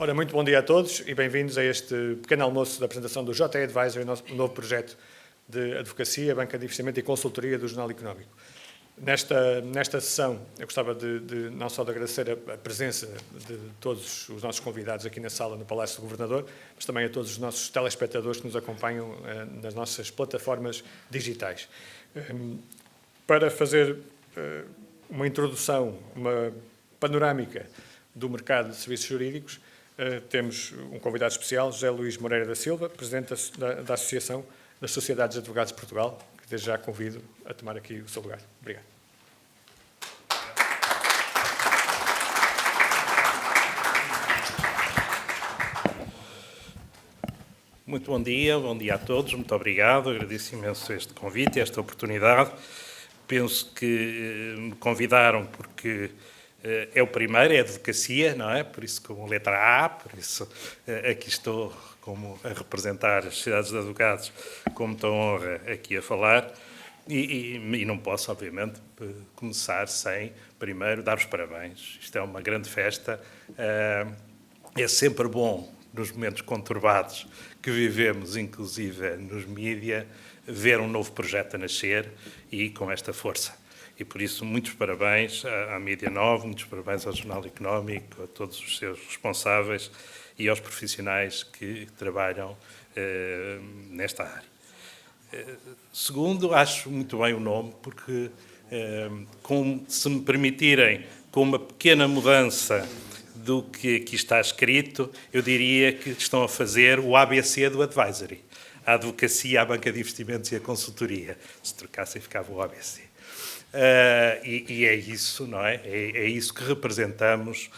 Ora, muito bom dia a todos e bem-vindos a este pequeno almoço da apresentação do JE Advisory, o novo projeto de advocacia, banca de investimento e consultoria do Jornal Económico. Nesta sessão, eu gostava de não só de agradecer a presença de todos os nossos convidados aqui na sala, no Palácio do Governador, mas também a todos os nossos telespectadores que nos acompanham nas nossas plataformas digitais. Para fazer uma introdução, uma panorâmica do mercado de serviços jurídicos, temos um convidado especial, José Luís Moreira da Silva, Presidente da Associação das Sociedades de Advogados de Portugal, que desde já convido a tomar aqui o seu lugar. Obrigado. Muito bom dia a todos, muito obrigado, agradeço imenso este convite, esta oportunidade. Penso que me convidaram porque é o primeiro, é a advocacia, não é? Por isso com a letra A, por isso aqui estou a representar as sociedades de advogados com muita honra aqui a falar e não posso, obviamente, começar sem, primeiro, dar os parabéns. Isto é uma grande festa, é sempre bom, nos momentos conturbados que vivemos, inclusive nos mídia, ver um novo projeto a nascer e com esta força. E por isso, muitos parabéns à Mídia Nova, muitos parabéns ao Jornal Económico, a todos os seus responsáveis e aos profissionais que trabalham nesta área. Segundo, acho muito bem o nome, porque, se me permitirem, com uma pequena mudança do que aqui está escrito, eu diria que estão a fazer o ABC do Advisory. A advocacia, a banca de investimentos e a consultoria. Se trocassem, ficava o ABC. E é isso, não é? É isso que representamos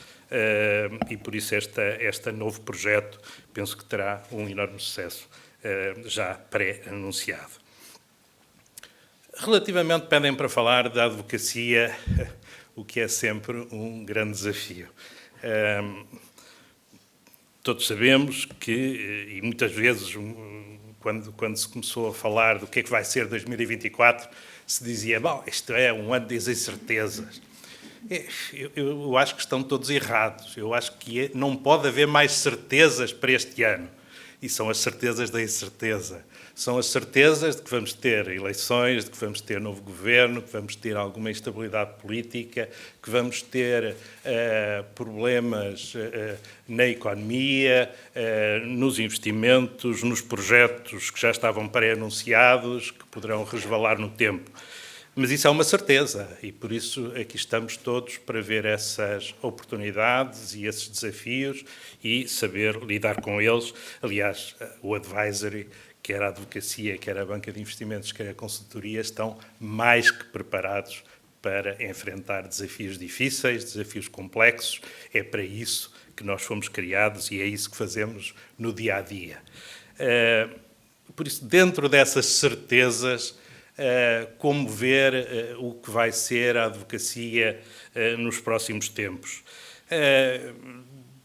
e por isso este novo projeto penso que terá um enorme sucesso já pré-anunciado. Relativamente, pedem para falar da advocacia, o que é sempre um grande desafio. Todos sabemos que, e muitas vezes, quando se começou a falar do que é que vai ser 2024, se dizia, bom, isto é um ano das incertezas. Eu acho que estão todos errados. Eu acho que não pode haver mais certezas para este ano. E são as certezas da incerteza. São as certezas de que vamos ter eleições, de que vamos ter novo governo, que vamos ter alguma instabilidade política, que vamos ter problemas na economia, nos investimentos, nos projetos que já estavam pré-anunciados, que poderão resvalar no tempo. Mas isso é uma certeza e, por isso, aqui estamos todos para ver essas oportunidades e esses desafios e saber lidar com eles. Aliás, o advisory, quer a advocacia, quer a banca de investimentos, quer a consultoria, estão mais que preparados para enfrentar desafios difíceis, desafios complexos. É para isso que nós fomos criados e é isso que fazemos no dia-a-dia. Por isso, dentro dessas certezas, como ver o que vai ser a advocacia nos próximos tempos.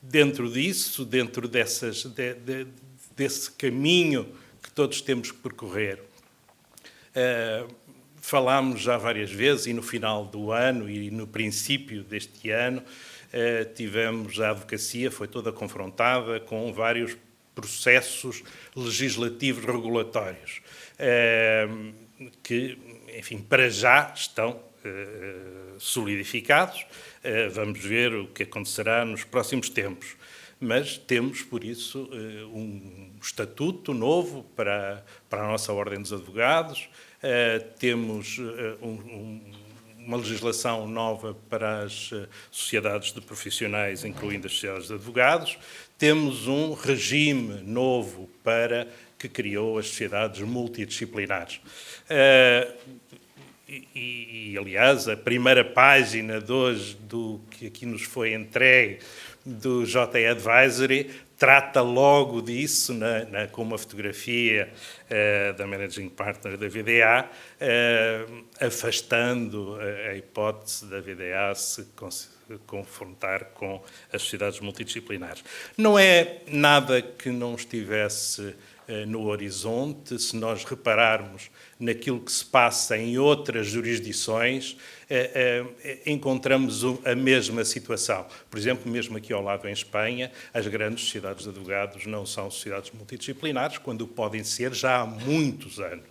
Dentro disso, dentro desse caminho que todos temos que percorrer, falámos já várias vezes, e no final do ano e no princípio deste ano, tivemos a advocacia, foi toda confrontada com vários processos legislativos regulatórios, que, enfim, para já estão solidificados. Vamos ver o que acontecerá nos próximos tempos. Mas temos, por isso, um estatuto novo para a nossa Ordem dos Advogados, temos uma legislação nova para as sociedades de profissionais, incluindo as sociedades de advogados, temos um regime novo que criou as sociedades multidisciplinares. Aliás, a primeira página de hoje do que aqui nos foi entregue do JE Advisory trata logo disso, com uma fotografia da Managing Partner da VDA, afastando a hipótese da VDA se confrontar com as sociedades multidisciplinares. Não é nada que não estivesse no horizonte, se nós repararmos naquilo que se passa em outras jurisdições, encontramos a mesma situação. Por exemplo, mesmo aqui ao lado em Espanha, as grandes sociedades de advogados não são sociedades multidisciplinares, quando podem ser já há muitos anos,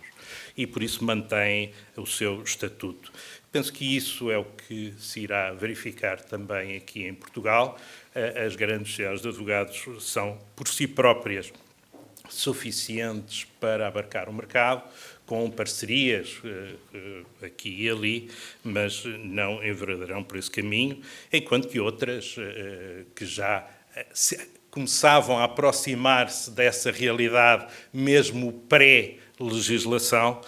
e por isso mantêm o seu estatuto. Penso que isso é o que se irá verificar também aqui em Portugal. As grandes sociedades de advogados são, por si próprias, suficientes para abarcar o mercado, com parcerias aqui e ali, mas não enveredarão por esse caminho, enquanto que outras que já começavam a aproximar-se dessa realidade, mesmo pré-legislação,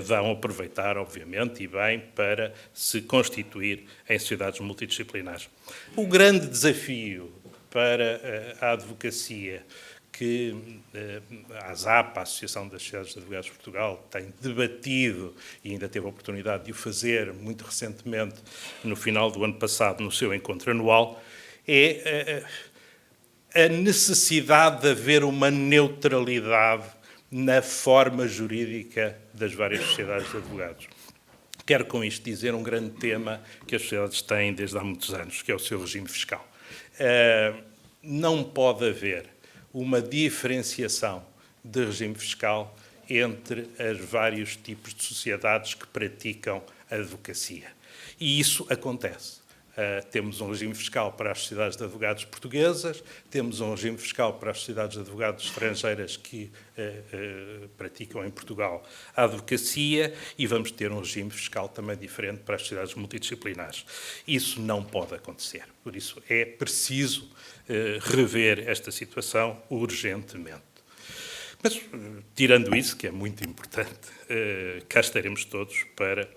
vão aproveitar, obviamente, e bem, para se constituir em sociedades multidisciplinares. O grande desafio para a advocacia que a ASAP, a Associação das Sociedades de Advogados de Portugal, tem debatido e ainda teve a oportunidade de o fazer muito recentemente, no final do ano passado, no seu encontro anual, é a necessidade de haver uma neutralidade na forma jurídica das várias sociedades de advogados. Quero com isto dizer um grande tema que as sociedades têm desde há muitos anos, que é o seu regime fiscal. Não pode haver uma diferenciação de regime fiscal entre os vários tipos de sociedades que praticam a advocacia. E isso acontece. Temos um regime fiscal para as sociedades de advogados portuguesas, temos um regime fiscal para as sociedades de advogados estrangeiras que praticam em Portugal a advocacia e vamos ter um regime fiscal também diferente para as sociedades multidisciplinares. Isso não pode acontecer. Por isso é preciso rever esta situação urgentemente. Mas, tirando isso, que é muito importante, cá estaremos todos para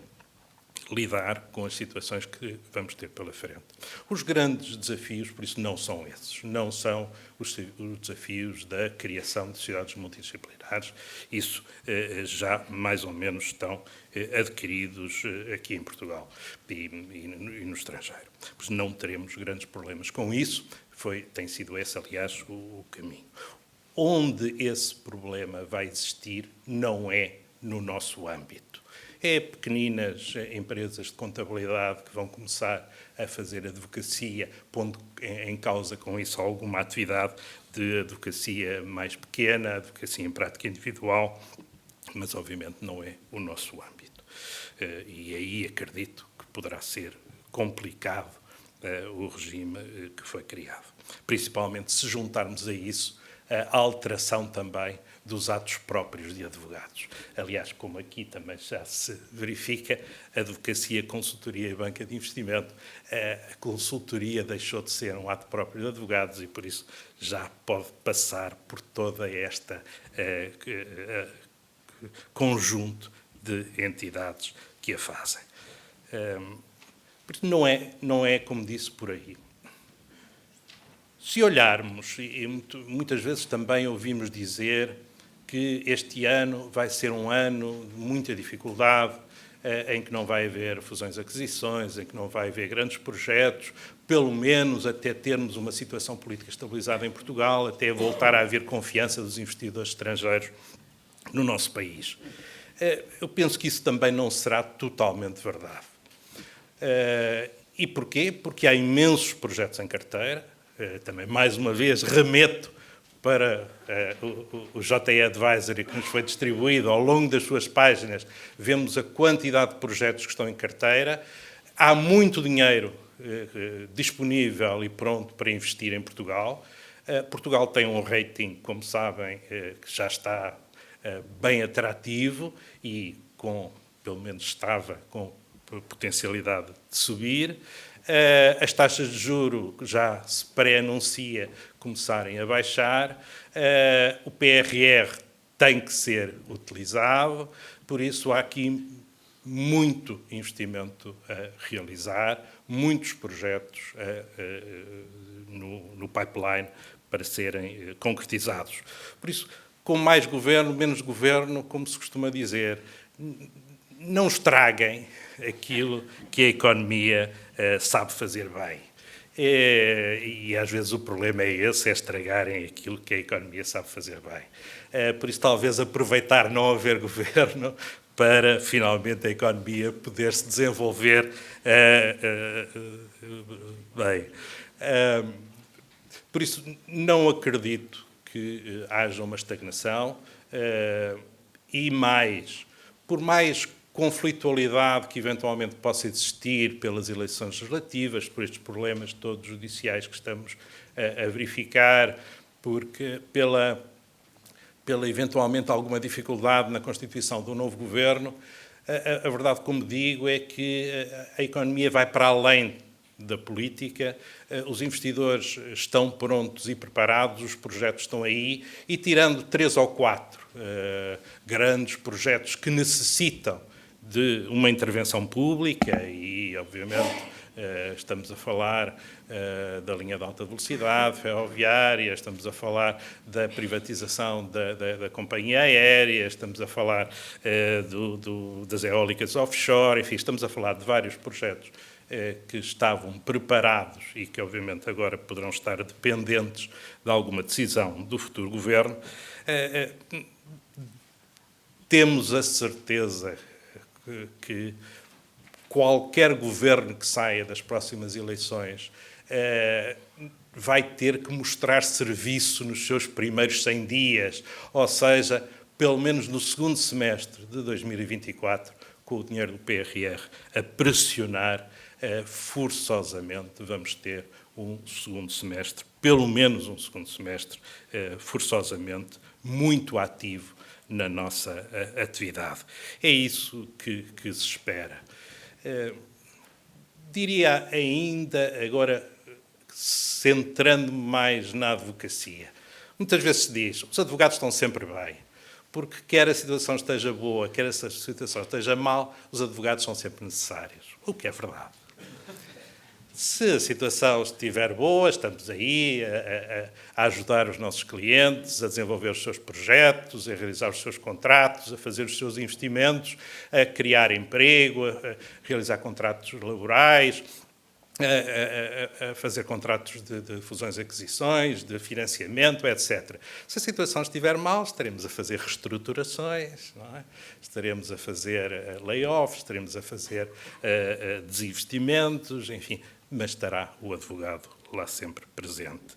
lidar com as situações que vamos ter pela frente. Os grandes desafios, por isso, não são esses. Não são os desafios da criação de sociedades multidisciplinares. Isso já, mais ou menos, estão adquiridos aqui em Portugal e no estrangeiro. Por isso, não teremos grandes problemas com isso. Tem sido esse, aliás, o caminho. Onde esse problema vai existir não é no nosso âmbito. É pequeninas empresas de contabilidade que vão começar a fazer advocacia, pondo em causa com isso alguma atividade de advocacia mais pequena, advocacia em prática individual, mas obviamente não é o nosso âmbito. E aí acredito que poderá ser complicado o regime que foi criado. Principalmente se juntarmos a isso a alteração também dos atos próprios de advogados. Aliás, como aqui também já se verifica, advocacia, consultoria e banca de investimento, a consultoria deixou de ser um ato próprio de advogados e, por isso, já pode passar por toda esta conjunto de entidades que a fazem. Não é como disse por aí. Se olharmos, e muitas vezes também ouvimos dizer que este ano vai ser um ano de muita dificuldade, em que não vai haver fusões e aquisições, em que não vai haver grandes projetos, pelo menos até termos uma situação política estabilizada em Portugal, até voltar a haver confiança dos investidores estrangeiros no nosso país. Eu penso que isso também não será totalmente verdade. E porquê? Porque há imensos projetos em carteira. Também, mais uma vez, remeto para o JE Advisory que nos foi distribuído ao longo das suas páginas, vemos a quantidade de projetos que estão em carteira. Há muito dinheiro disponível e pronto para investir em Portugal. Portugal tem um rating, como sabem, que já está bem atrativo e pelo menos estava com potencialidade de subir. As taxas de juro já se pré-anuncia começarem a baixar, o PRR tem que ser utilizado, por isso há aqui muito investimento a realizar, muitos projetos no pipeline para serem concretizados. Por isso, com mais governo, menos governo, como se costuma dizer, não estraguem aquilo que a economia sabe fazer bem. E às vezes o problema é esse, é estragarem aquilo que a economia sabe fazer bem. Por isso, talvez aproveitar não haver governo para, finalmente, a economia poder se desenvolver bem. Por isso, não acredito que haja uma estagnação e mais, por mais conflitualidade que eventualmente possa existir pelas eleições legislativas, por estes problemas todos judiciais que estamos a verificar, porque pela eventualmente alguma dificuldade na constituição do novo governo, a verdade, como digo, é que a economia vai para além da política, os investidores estão prontos e preparados, os projetos estão aí, e tirando 3 ou 4 grandes projetos que necessitam de uma intervenção pública e, obviamente, estamos a falar da linha de alta velocidade ferroviária, estamos a falar da privatização da companhia aérea, estamos a falar das eólicas offshore, enfim, estamos a falar de vários projetos que estavam preparados e que, obviamente, agora poderão estar dependentes de alguma decisão do futuro governo. Temos a certeza que qualquer governo que saia das próximas eleições vai ter que mostrar serviço nos seus primeiros 100 dias, ou seja, pelo menos no segundo semestre de 2024, com o dinheiro do PRR a pressionar, forçosamente vamos ter um segundo semestre, pelo menos um segundo semestre, forçosamente muito ativo na nossa atividade. É isso que se espera. Diria ainda, agora, centrando-me mais na advocacia. Muitas vezes se diz, os advogados estão sempre bem, porque quer a situação esteja boa, quer a situação esteja mal, os advogados são sempre necessários, o que é verdade. Se a situação estiver boa, estamos aí a ajudar os nossos clientes a desenvolver os seus projetos, a realizar os seus contratos, a fazer os seus investimentos, a criar emprego, a realizar contratos laborais, a fazer contratos de fusões e aquisições, de financiamento, etc. Se a situação estiver mal, estaremos a fazer reestruturações, não é? Estaremos a fazer layoffs, estaremos a fazer desinvestimentos, enfim, mas estará o advogado lá sempre presente.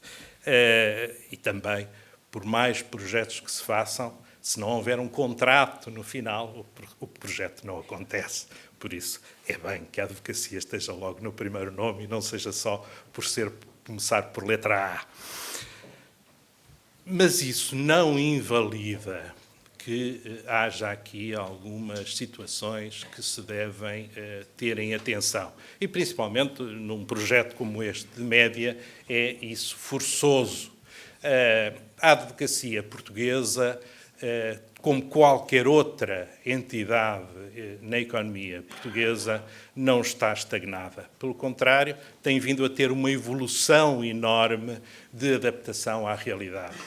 E também, por mais projetos que se façam, se não houver um contrato no final, o projeto não acontece. Por isso, é bem que a advocacia esteja logo no primeiro nome e não seja só por começar por letra A. Mas isso não invalida que haja aqui algumas situações que se devem ter em atenção. E, principalmente, num projeto como este de média, é isso forçoso. A advocacia portuguesa, como qualquer outra entidade na economia portuguesa, não está estagnada. Pelo contrário, tem vindo a ter uma evolução enorme de adaptação à realidade.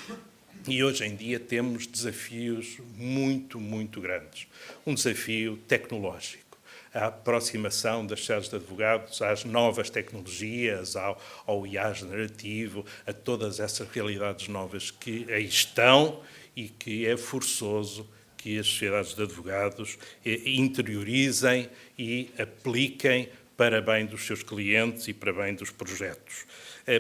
E hoje em dia temos desafios muito, muito grandes. Um desafio tecnológico, a aproximação das sociedades de advogados às novas tecnologias, ao IA generativo, a todas essas realidades novas que aí estão e que é forçoso que as sociedades de advogados interiorizem e apliquem para bem dos seus clientes e para bem dos projetos.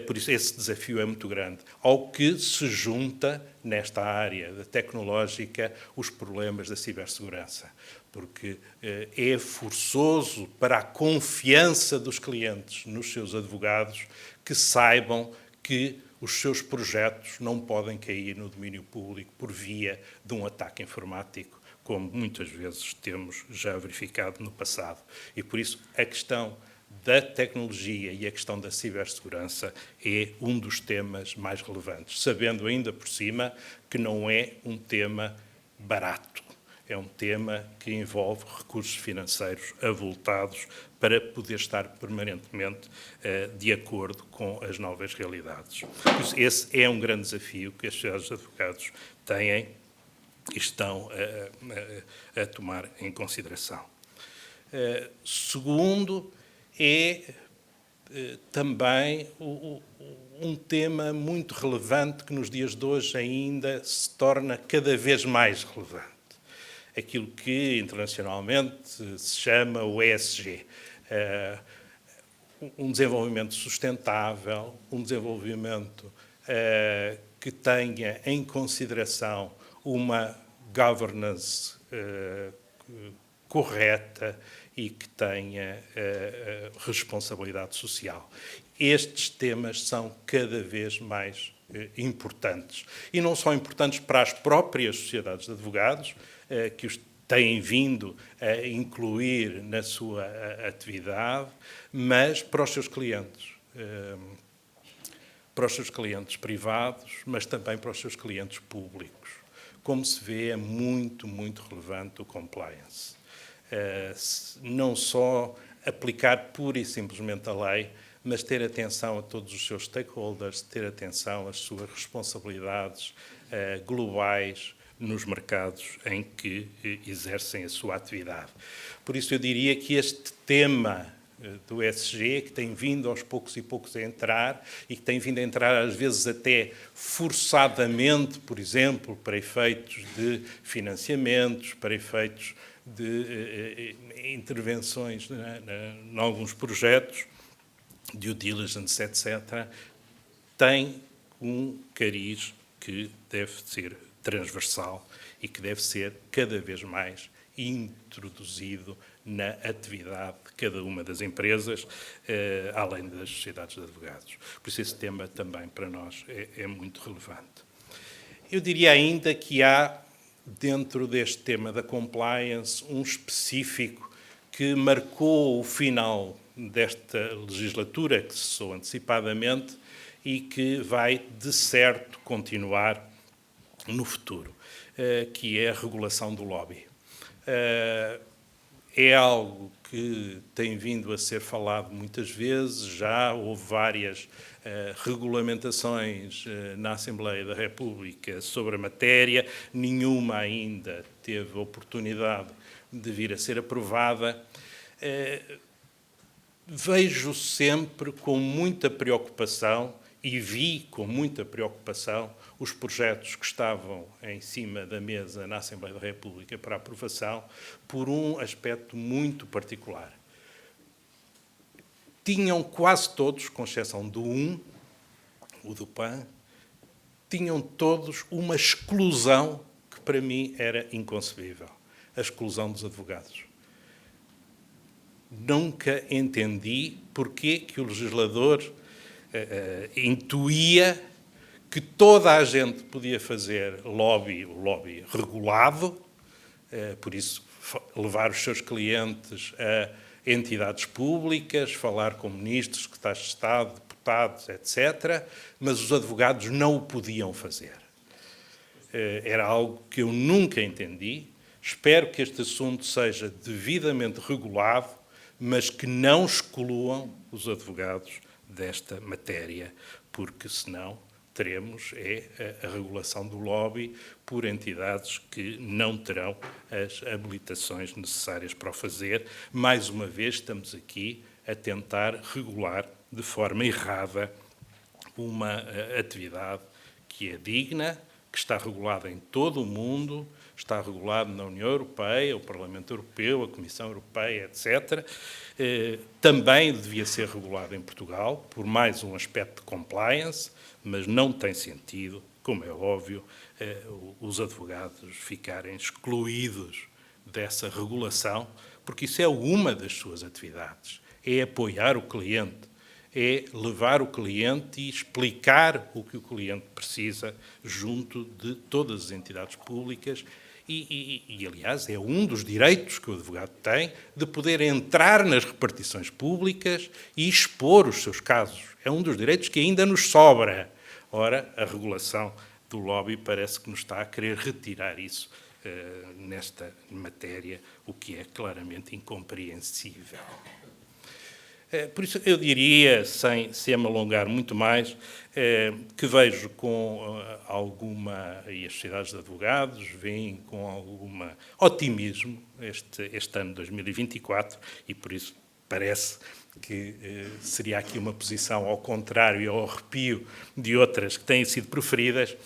Por isso, esse desafio é muito grande. Ao que se junta, nesta área tecnológica, os problemas da cibersegurança. Porque é forçoso para a confiança dos clientes nos seus advogados que saibam que os seus projetos não podem cair no domínio público por via de um ataque informático, como muitas vezes temos já verificado no passado. E, por isso, a questão da tecnologia e a questão da cibersegurança é um dos temas mais relevantes, sabendo ainda por cima que não é um tema barato. É um tema que envolve recursos financeiros avultados para poder estar permanentemente de acordo com as novas realidades. Por isso, esse é um grande desafio que as sociedades de advogados têm e estão a tomar em consideração. Segundo, é também um tema muito relevante que nos dias de hoje ainda se torna cada vez mais relevante. Aquilo que internacionalmente se chama o ESG. Um desenvolvimento sustentável, um desenvolvimento que tenha em consideração uma governance correta e que tenha responsabilidade social. Estes temas são cada vez mais importantes. E não só importantes para as próprias sociedades de advogados, que os têm vindo a incluir na sua atividade, mas para os seus clientes. Para os seus clientes privados, mas também para os seus clientes públicos. Como se vê, é muito, muito relevante o compliance. Não só aplicar pura e simplesmente a lei, mas ter atenção a todos os seus stakeholders, ter atenção às suas responsabilidades globais nos mercados em que exercem a sua atividade. Por isso eu diria que este tema do ESG, que tem vindo aos poucos e poucos a entrar, e que tem vindo a entrar às vezes até forçadamente, por exemplo, para efeitos de financiamentos, para efeitos de intervenções em alguns projetos, due diligence, etc., tem um cariz que deve ser transversal e que deve ser cada vez mais introduzido na atividade de cada uma das empresas, além das sociedades de advogados. Por isso esse tema também para nós é muito relevante. Eu diria ainda que há, dentro deste tema da compliance, um específico que marcou o final desta legislatura, que cessou antecipadamente e que vai, de certo, continuar no futuro, que é a regulação do lobby. É algo que tem vindo a ser falado muitas vezes, já houve várias regulamentações na Assembleia da República sobre a matéria, nenhuma ainda teve oportunidade de vir a ser aprovada. Vejo sempre com muita preocupação, e vi com muita preocupação, os projetos que estavam em cima da mesa na Assembleia da República para aprovação, por um aspecto muito particular. Tinham quase todos, com exceção do o do PAN, tinham todos uma exclusão que para mim era inconcebível, a exclusão dos advogados. Nunca entendi porque que o legislador intuía que toda a gente podia fazer o lobby regulado, por isso levar os seus clientes a entidades públicas, falar com ministros, secretários de Estado, deputados, etc., mas os advogados não o podiam fazer. Era algo que eu nunca entendi. Espero que este assunto seja devidamente regulado, mas que não excluam os advogados desta matéria, porque senão teremos a regulação do lobby por entidades que não terão as habilitações necessárias para o fazer. Mais uma vez, estamos aqui a tentar regular de forma errada uma atividade que é digna, que está regulada em todo o mundo, está regulado na União Europeia, o Parlamento Europeu, a Comissão Europeia, etc. Também devia ser regulado em Portugal, por mais um aspecto de compliance, mas não tem sentido, como é óbvio, os advogados ficarem excluídos dessa regulação, porque isso é uma das suas atividades, é apoiar o cliente, é levar o cliente e explicar o que o cliente precisa junto de todas as entidades públicas e, aliás, é um dos direitos que o advogado tem de poder entrar nas repartições públicas e expor os seus casos. É um dos direitos que ainda nos sobra. Ora, a regulação do lobby parece que nos está a querer retirar isso nesta matéria, o que é claramente incompreensível. Por isso, eu diria, sem me alongar muito mais, que vejo com alguma, e as sociedades de advogados veem com algum otimismo este ano 2024 e, por isso, parece que seria aqui uma posição ao contrário e ao arrepio de outras que têm sido proferidas,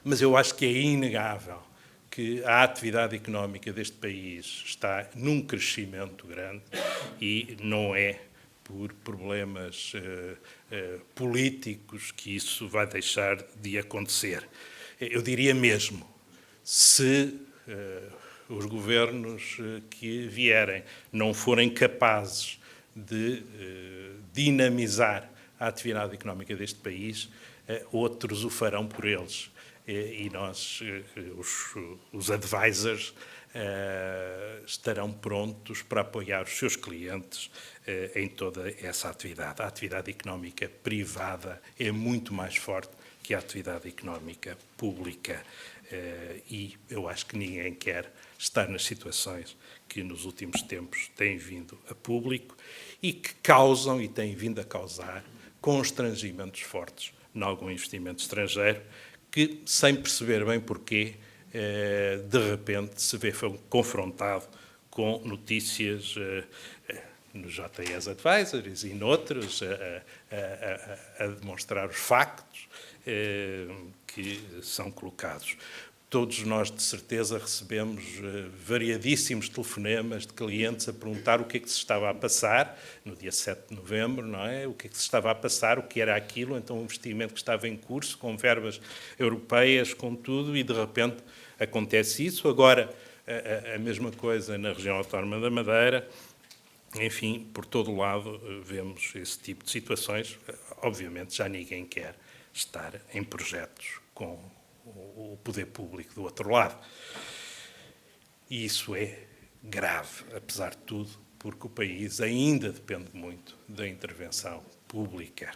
mas eu acho que é inegável que a atividade económica deste país está num crescimento grande e não é por problemas políticos que isso vai deixar de acontecer. Eu diria mesmo, se os governos que vierem não forem capazes de dinamizar a atividade económica deste país, outros o farão por eles. E nós, os advisors, estarão prontos para apoiar os seus clientes em toda essa atividade. A atividade económica privada é muito mais forte que a atividade económica pública e eu acho que ninguém quer estar nas situações que nos últimos tempos têm vindo a público e que causam e têm vindo a causar constrangimentos fortes em algum investimento estrangeiro que, sem perceber bem porquê, de repente se vê confrontado com notícias nos JS Advisories e noutros a demonstrar os factos que são colocados. Todos nós, de certeza, recebemos variadíssimos telefonemas de clientes a perguntar o que é que se estava a passar, no dia 7 de novembro, não é? O que é que se estava a passar, o que era aquilo, então um investimento que estava em curso, com verbas europeias, com tudo, e de repente acontece isso. Agora, a mesma coisa na região autónoma da Madeira. Enfim, por todo o lado vemos esse tipo de situações. Obviamente já ninguém quer estar em projetos com o poder público do outro lado. E isso é grave, apesar de tudo, porque o país ainda depende muito da intervenção pública.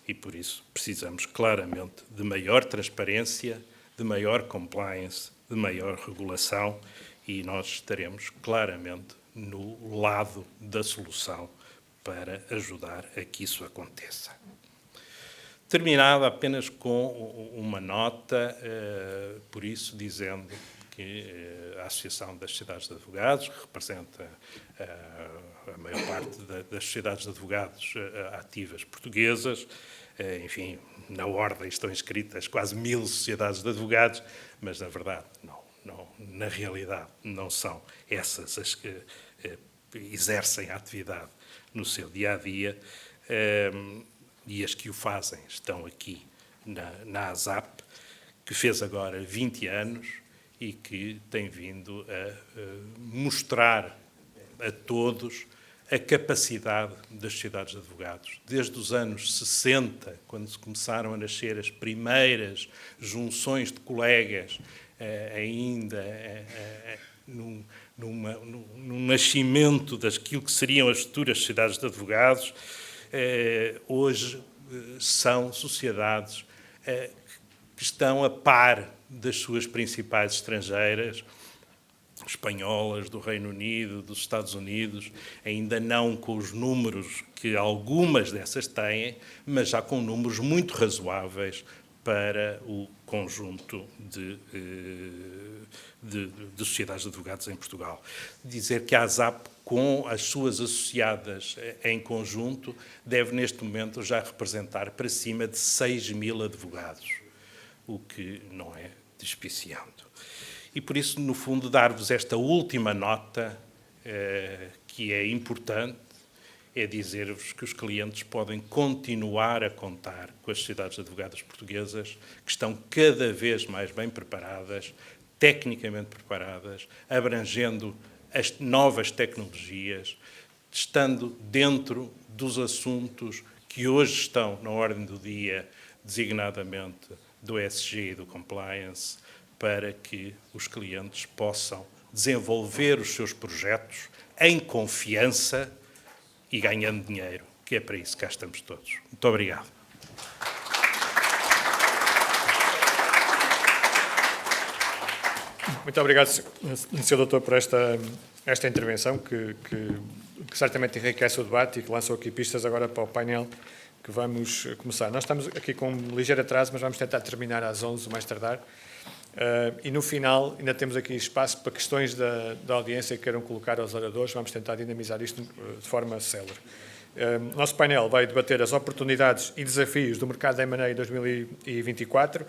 E por isso precisamos claramente de maior transparência, de maior compliance, de maior regulação e nós estaremos claramente no lado da solução para ajudar a que isso aconteça. Terminava apenas com uma nota, por isso, dizendo que a Associação das Sociedades de Advogados, que representa a maior parte das sociedades de advogados ativas portuguesas, enfim, na ordem estão inscritas quase 1000 sociedades de advogados, mas, na verdade, na realidade, não são essas as que exercem a atividade no seu dia-a-dia, e as que o fazem estão aqui na ASAP, que fez agora 20 anos e que tem vindo a mostrar a todos a capacidade das sociedades de advogados. Desde os anos 60, quando se começaram a nascer as primeiras junções de colegas, ainda num nascimento daquilo que seriam as futuras sociedades de advogados, hoje são sociedades que estão a par das suas principais estrangeiras, espanholas, do Reino Unido, dos Estados Unidos, ainda não com os números que algumas dessas têm, mas já com números muito razoáveis para o conjunto de sociedades de advogados em Portugal. Dizer que a ASAP, com as suas associadas em conjunto, deve neste momento já representar para cima de 6.000 advogados, o que não é despiciando. E por isso, no fundo, dar-vos esta última nota, que é importante, é dizer-vos que os clientes podem continuar a contar com as sociedades de advogados portuguesas, que estão cada vez mais bem preparadas, tecnicamente preparadas, abrangendo as novas tecnologias, estando dentro dos assuntos que hoje estão na ordem do dia, designadamente do ESG e do compliance, para que os clientes possam desenvolver os seus projetos em confiança e ganhando dinheiro, que é para isso que cá estamos todos. Muito obrigado. Muito obrigado, Sr. Doutor, por esta intervenção que certamente enriquece o debate e que lançou aqui pistas agora para o painel que vamos começar. Nós estamos aqui com um ligeiro atraso, mas vamos tentar terminar às 11, o mais tardar. E no final ainda temos aqui espaço para questões da audiência que queiram colocar aos oradores. Vamos tentar dinamizar isto de forma célere. O nosso painel vai debater as oportunidades e desafios do mercado de M&A em 2024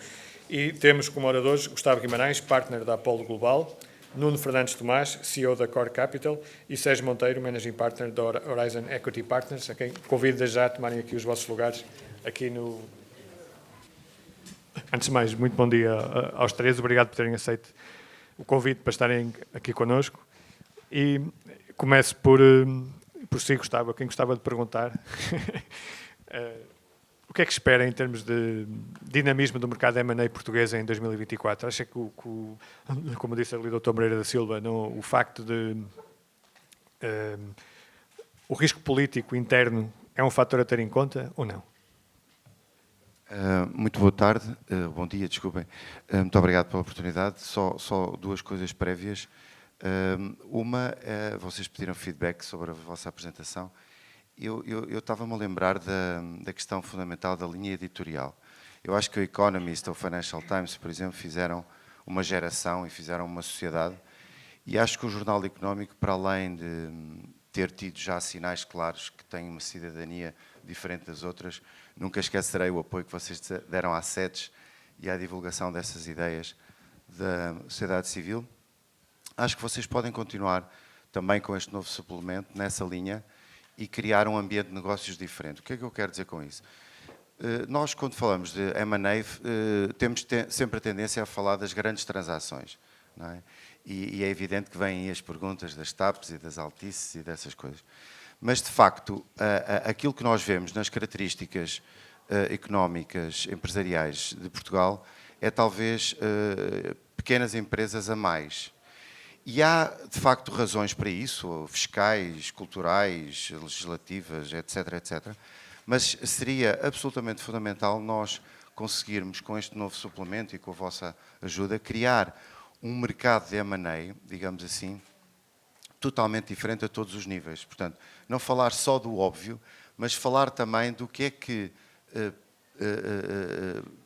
e temos como oradores Gustavo Guimarães, partner da Apollo Global, Nuno Fernandes Tomás, CEO da Core Capital, e Sérgio Monteiro, Managing Partner da Horizon Equity Partners, a quem convido desde já a tomarem aqui os vossos lugares aqui no... Antes de mais, muito bom dia aos três. Obrigado por terem aceito o convite para estarem aqui connosco. E começo por si, Gustavo, a quem gostava de perguntar. O que é que espera em termos de dinamismo do mercado M&A português em 2024? Acha que, como disse ali o Dr. Moreira da Silva, o facto de o risco político interno é um fator a ter em conta ou não? Muito boa tarde, bom dia, desculpem. Muito obrigado pela oportunidade. Só duas coisas prévias. Uma, vocês pediram feedback sobre a vossa apresentação. Eu estava-me a lembrar da questão fundamental da linha editorial. Eu acho que o Economist ou o Financial Times, por exemplo, fizeram uma geração e fizeram uma sociedade. E acho que o Jornal Económico, para além de ter tido já sinais claros que tem uma cidadania diferente das outras, nunca esquecerei o apoio que vocês deram à SEDES e à divulgação dessas ideias da sociedade civil. Acho que vocês podem continuar também com este novo suplemento, nessa linha, e criar um ambiente de negócios diferente. O que é que eu quero dizer com isso? Nós, quando falamos de M&A, temos sempre a tendência a falar das grandes transações, não é? E é evidente que vêm aí as perguntas das TAPs e das Altices e dessas coisas. Mas, de facto, aquilo que nós vemos nas características económicas, empresariais de Portugal, é talvez pequenas empresas a mais. E há, de facto, razões para isso, fiscais, culturais, legislativas, etc., etc. Mas seria absolutamente fundamental nós conseguirmos, com este novo suplemento e com a vossa ajuda, criar um mercado de M&A, digamos assim, totalmente diferente a todos os níveis. Portanto, não falar só do óbvio, mas falar também do que é que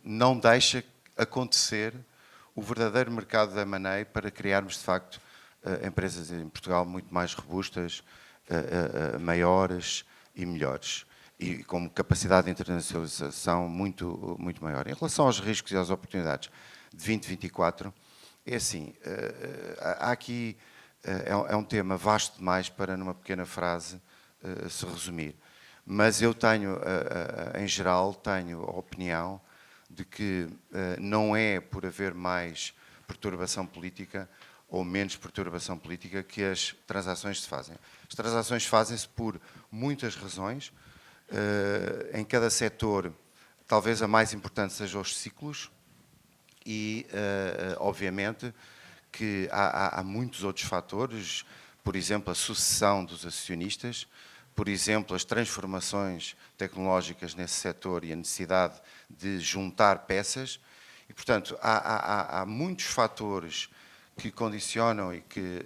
não deixa acontecer o verdadeiro mercado de M&A para criarmos, de facto, empresas em Portugal muito mais robustas, maiores e melhores, e com capacidade de internacionalização muito maior. Em relação aos riscos e às oportunidades de 2024, é assim, há aqui, é um tema vasto demais para, numa pequena frase, se resumir. Mas eu tenho, em geral, tenho a opinião de que não é por haver mais perturbação política ou menos perturbação política que as transações se fazem. As transações fazem-se por muitas razões. Em cada setor, talvez a mais importante seja os ciclos e, obviamente, que há muitos outros fatores, por exemplo, a sucessão dos acionistas, por exemplo, as transformações tecnológicas nesse setor e a necessidade de juntar peças. E, portanto, há muitos fatores que condicionam e que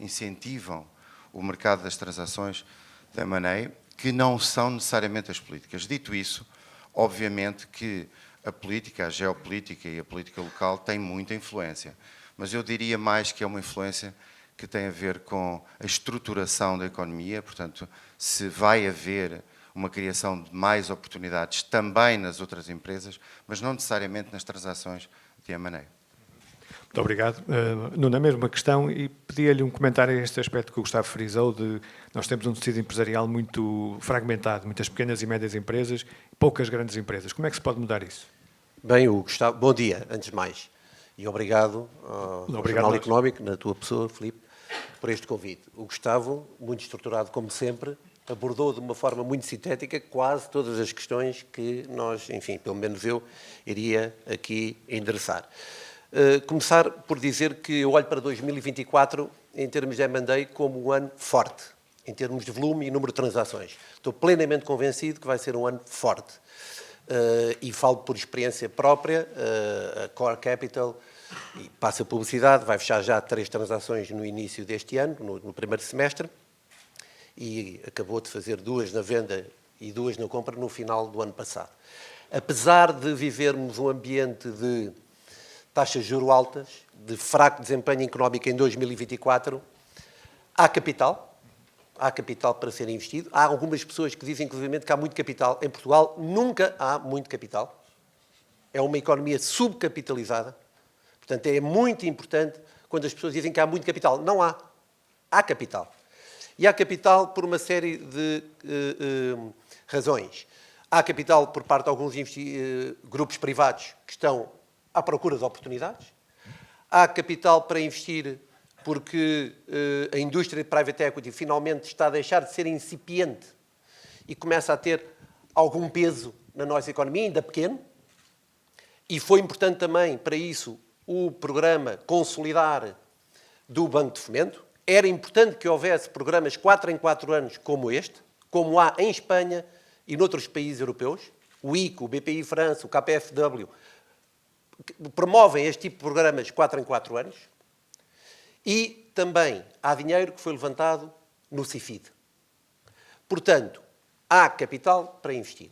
incentivam o mercado das transações da M&A, que não são necessariamente as políticas. Dito isso, obviamente que a política, a geopolítica e a política local têm muita influência, mas eu diria mais que é uma influência que tem a ver com a estruturação da economia, portanto, se vai haver uma criação de mais oportunidades também nas outras empresas, mas não necessariamente nas transações de M&A. Muito obrigado. Nuno, a mesma questão, e pedia-lhe um comentário a este aspecto que o Gustavo frisou, de nós temos um tecido empresarial muito fragmentado, muitas pequenas e médias empresas, poucas grandes empresas. Como é que se pode mudar isso? Bem, o Gustavo, bom dia, antes de mais, e obrigado ao Jornal Económico, na tua pessoa, Filipe, por este convite. O Gustavo, muito estruturado como sempre, abordou de uma forma muito sintética quase todas as questões que nós, enfim, pelo menos eu, iria aqui endereçar. Começar por dizer que eu olho para 2024 em termos de M&A como um ano forte, em termos de volume e número de transações. Estou plenamente convencido que vai ser um ano forte. E falo por experiência própria, a Core Capital, e passa a publicidade, vai fechar já 3 transações no início deste ano, no primeiro semestre, e acabou de fazer 2 na venda e 2 na compra no final do ano passado. Apesar de vivermos um ambiente de taxas de juros altas, de fraco desempenho económico em 2024, há capital, há capital para ser investido. Há algumas pessoas que dizem, inclusive, que há muito capital. Em Portugal nunca há muito capital. É uma economia subcapitalizada. Portanto, é muito importante quando as pessoas dizem que há muito capital. Não há. Há capital. E há capital por uma série de razões. Há capital por parte de alguns grupos privados que estão à procura de oportunidades. Há capital para investir porque a indústria de private equity finalmente está a deixar de ser incipiente e começa a ter algum peso na nossa economia, ainda pequeno. E foi importante também, para isso, o programa Consolidar do Banco de Fomento. Era importante que houvesse programas 4 em 4 anos como este, como há em Espanha e noutros países europeus. O ICO, o BPI França, o KPFW, promovem este tipo de programas 4 em 4 anos. E também há dinheiro que foi levantado no CIFID. Portanto, há capital para investir.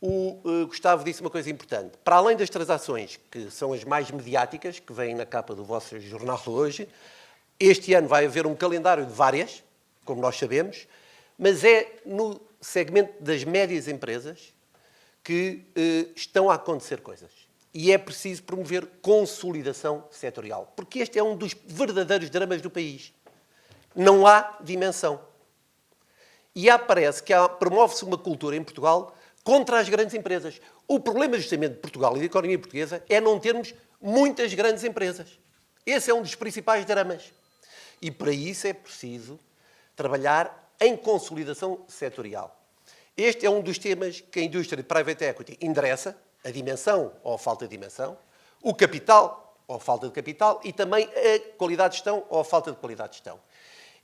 O Gustavo disse uma coisa importante. Para além das transações, que são as mais mediáticas, que vêm na capa do vosso jornal hoje, este ano vai haver um calendário de várias, como nós sabemos, mas é no segmento das médias empresas que estão a acontecer coisas. E é preciso promover consolidação setorial, porque este é um dos verdadeiros dramas do país. Não há dimensão. E parece que promove-se uma cultura em Portugal contra as grandes empresas. O problema, justamente, de Portugal e da economia portuguesa é não termos muitas grandes empresas. Esse é um dos principais dramas. E para isso é preciso trabalhar em consolidação setorial. Este é um dos temas que a indústria de private equity endereça, a dimensão ou a falta de dimensão, o capital ou a falta de capital e também a qualidade de gestão ou a falta de qualidade de gestão.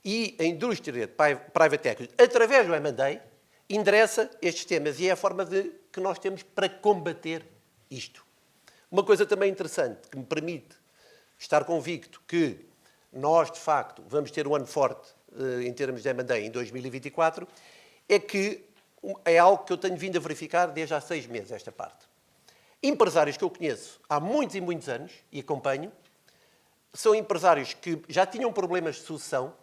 E a indústria de private equity, através do M&A, endereça estes temas e é a forma que nós temos para combater isto. Uma coisa também interessante que me permite estar convicto que nós, de facto, vamos ter um ano forte em termos de M&A em 2024, é que é algo que eu tenho vindo a verificar desde há 6 meses, esta parte. Empresários que eu conheço há muitos e muitos anos e acompanho, são empresários que já tinham problemas de sucessão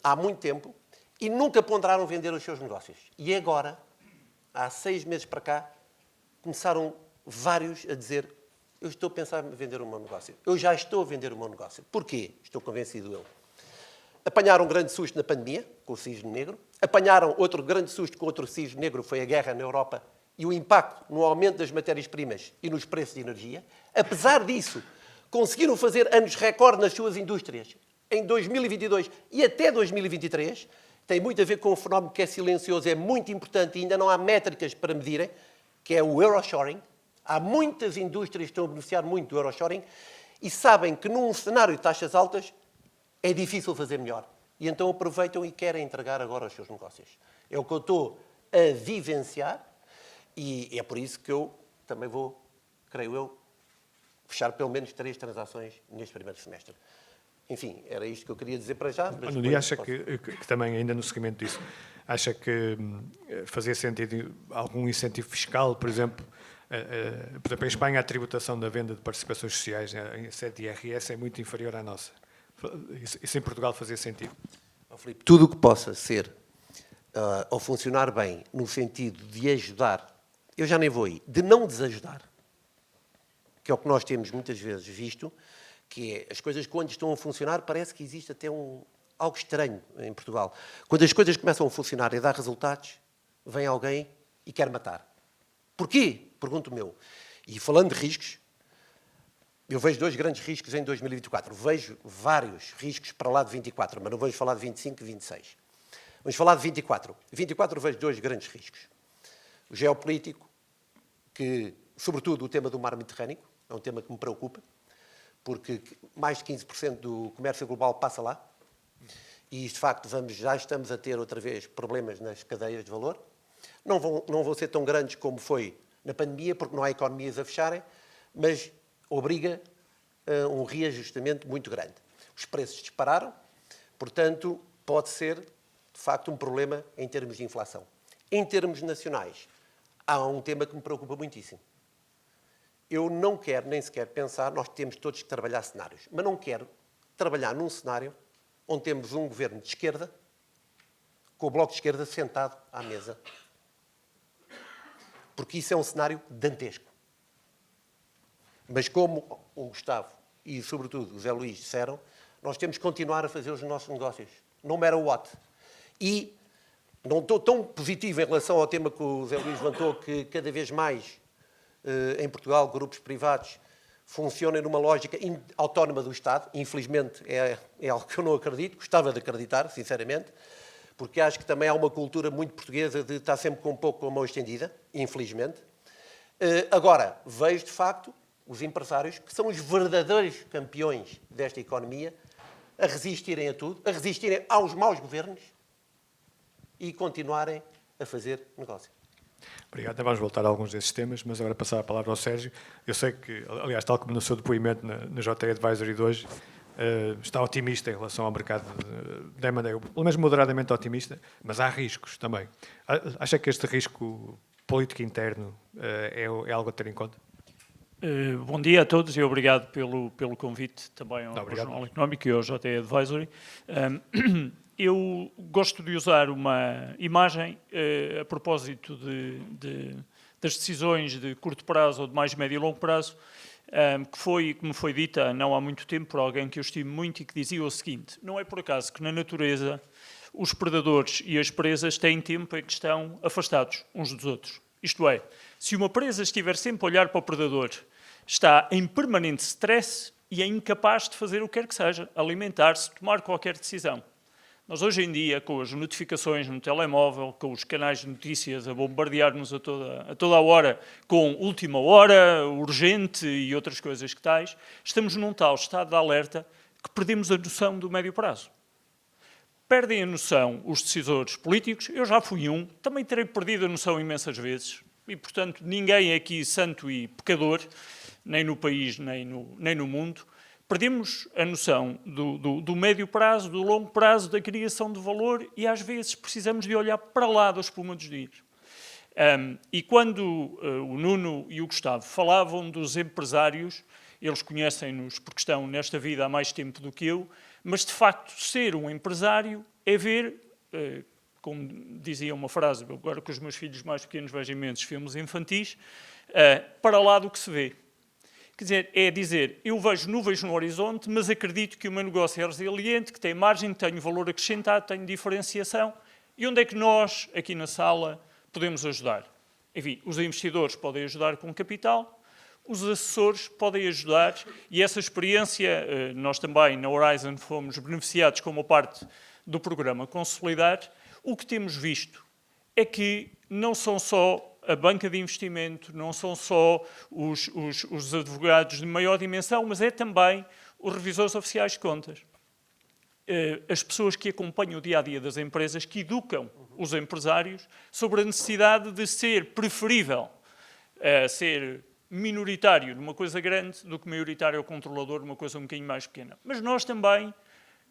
há muito tempo e nunca ponderaram vender os seus negócios. E agora, há 6 meses para cá, começaram vários a dizer: eu estou a pensar em vender o meu negócio. Eu já estou a vender o meu negócio. Porquê? Estou convencido eu. Apanharam um grande susto na pandemia, com o cisne negro. Apanharam outro grande susto com outro cisne negro, foi a guerra na Europa e o impacto no aumento das matérias-primas e nos preços de energia. Apesar disso, conseguiram fazer anos recorde nas suas indústrias em 2022 e até 2023. Tem muito a ver com um fenómeno que é silencioso, é muito importante e ainda não há métricas para medirem, que é o Euroshoring. Há muitas indústrias que estão a beneficiar muito do Euroshoring e sabem que num cenário de taxas altas é difícil fazer melhor. E então aproveitam e querem entregar agora os seus negócios. É o que eu estou a vivenciar e é por isso que eu também vou, creio eu, fechar pelo menos 3 transações neste primeiro semestre. Enfim, era isto que eu queria dizer para já. Mas Nuno, acha que também, ainda no seguimento disso, acha que fazia sentido algum incentivo fiscal, por exemplo, em Espanha a tributação da venda de participações sociais em sede de IRS é muito inferior à nossa. Isso em Portugal fazia sentido? Filipe, tudo o que possa ser ou funcionar bem no sentido de ajudar, eu já nem vou aí, de não desajudar, que é o que nós temos muitas vezes visto, que é as coisas quando estão a funcionar parece que existe até algo estranho em Portugal. Quando as coisas começam a funcionar e dar resultados, vem alguém e quer matar. Porquê? Pergunto-me eu. E falando de riscos, eu vejo 2 grandes riscos em 2024. Vejo vários riscos para lá de 24, mas não vamos falar de 25 e 26. Vamos falar de 24. 24 vejo 2 grandes riscos. O geopolítico, que, sobretudo, o tema do mar Mediterrâneo, é um tema que me preocupa, porque mais de 15% do comércio global passa lá. E, de facto, já estamos a ter outra vez problemas nas cadeias de valor. Não vão ser tão grandes como foi na pandemia, porque não há economias a fecharem, mas obriga a um reajustamento muito grande. Os preços dispararam, portanto, pode ser, de facto, um problema em termos de inflação. Em termos nacionais, há um tema que me preocupa muitíssimo. Eu não quero nem sequer pensar, nós temos todos que trabalhar cenários, mas não quero trabalhar num cenário onde temos um governo de esquerda, com o Bloco de Esquerda sentado à mesa. Porque isso é um cenário dantesco. Mas como o Gustavo e, sobretudo, o Zé Luís disseram, nós temos que continuar a fazer os nossos negócios. No matter what. E não estou tão positivo em relação ao tema que o Zé Luís levantou, que cada vez mais, em Portugal, grupos privados funcionam numa lógica autónoma do Estado. Infelizmente, é algo que eu não acredito. Gostava de acreditar, sinceramente, porque acho que também há uma cultura muito portuguesa de estar sempre com um pouco com a mão estendida, infelizmente. Agora, vejo, de facto, os empresários, que são os verdadeiros campeões desta economia, a resistirem a tudo, a resistirem aos maus governos e continuarem a fazer negócio. Obrigado. Vamos voltar a alguns desses temas, mas agora passar a palavra ao Sérgio. Eu sei que, aliás, tal como no seu depoimento na JE Advisory de hoje, está otimista em relação ao mercado de M&A, pelo menos moderadamente otimista, mas há riscos também. Acha que este risco político interno é algo a ter em conta? Bom dia a todos e obrigado pelo convite também ao Jornal Económico e ao JE Advisory. Eu gosto de usar uma imagem a propósito das decisões de curto prazo ou de mais médio e longo prazo, que me foi dita não há muito tempo por alguém que eu estimo muito e que dizia o seguinte: não é por acaso que na natureza os predadores e as presas têm tempo em que estão afastados uns dos outros. Isto é, se uma presa estiver sempre a olhar para o predador, está em permanente stress e é incapaz de fazer o que quer que seja, alimentar-se, tomar qualquer decisão. Nós hoje em dia, com as notificações no telemóvel, com os canais de notícias a bombardear-nos a toda a hora, com última hora, urgente e outras coisas que tais, estamos num tal estado de alerta que perdemos a noção do médio prazo. Perdem a noção os decisores políticos, eu já fui um, também terei perdido a noção imensas vezes, e portanto ninguém é aqui santo e pecador, nem no país, nem no mundo. Perdemos a noção do médio prazo, do longo prazo, da criação de valor e, às vezes, precisamos de olhar para lá da espuma dos dias. E quando o Nuno e o Gustavo falavam dos empresários, eles conhecem-nos porque estão nesta vida há mais tempo do que eu, mas, de facto, ser um empresário é ver, como dizia uma frase, agora que os meus filhos mais pequenos veem imensos filmes infantis, para lá do que se vê. Quer dizer, é dizer, eu vejo nuvens no horizonte, mas acredito que o meu negócio é resiliente, que tem margem, que tem valor acrescentado, tem diferenciação. E onde é que nós, aqui na sala, podemos ajudar? Enfim, os investidores podem ajudar com capital, os assessores podem ajudar, e essa experiência, nós também, na Horizon, fomos beneficiados como parte do programa Consolidar. O que temos visto é que não são só a banca de investimento, não são só os advogados de maior dimensão, mas é também os revisores oficiais de contas. As pessoas que acompanham o dia-a-dia das empresas, que educam os empresários sobre a necessidade de ser preferível ser minoritário numa coisa grande do que maioritário ou controlador numa coisa um bocadinho mais pequena. Mas nós também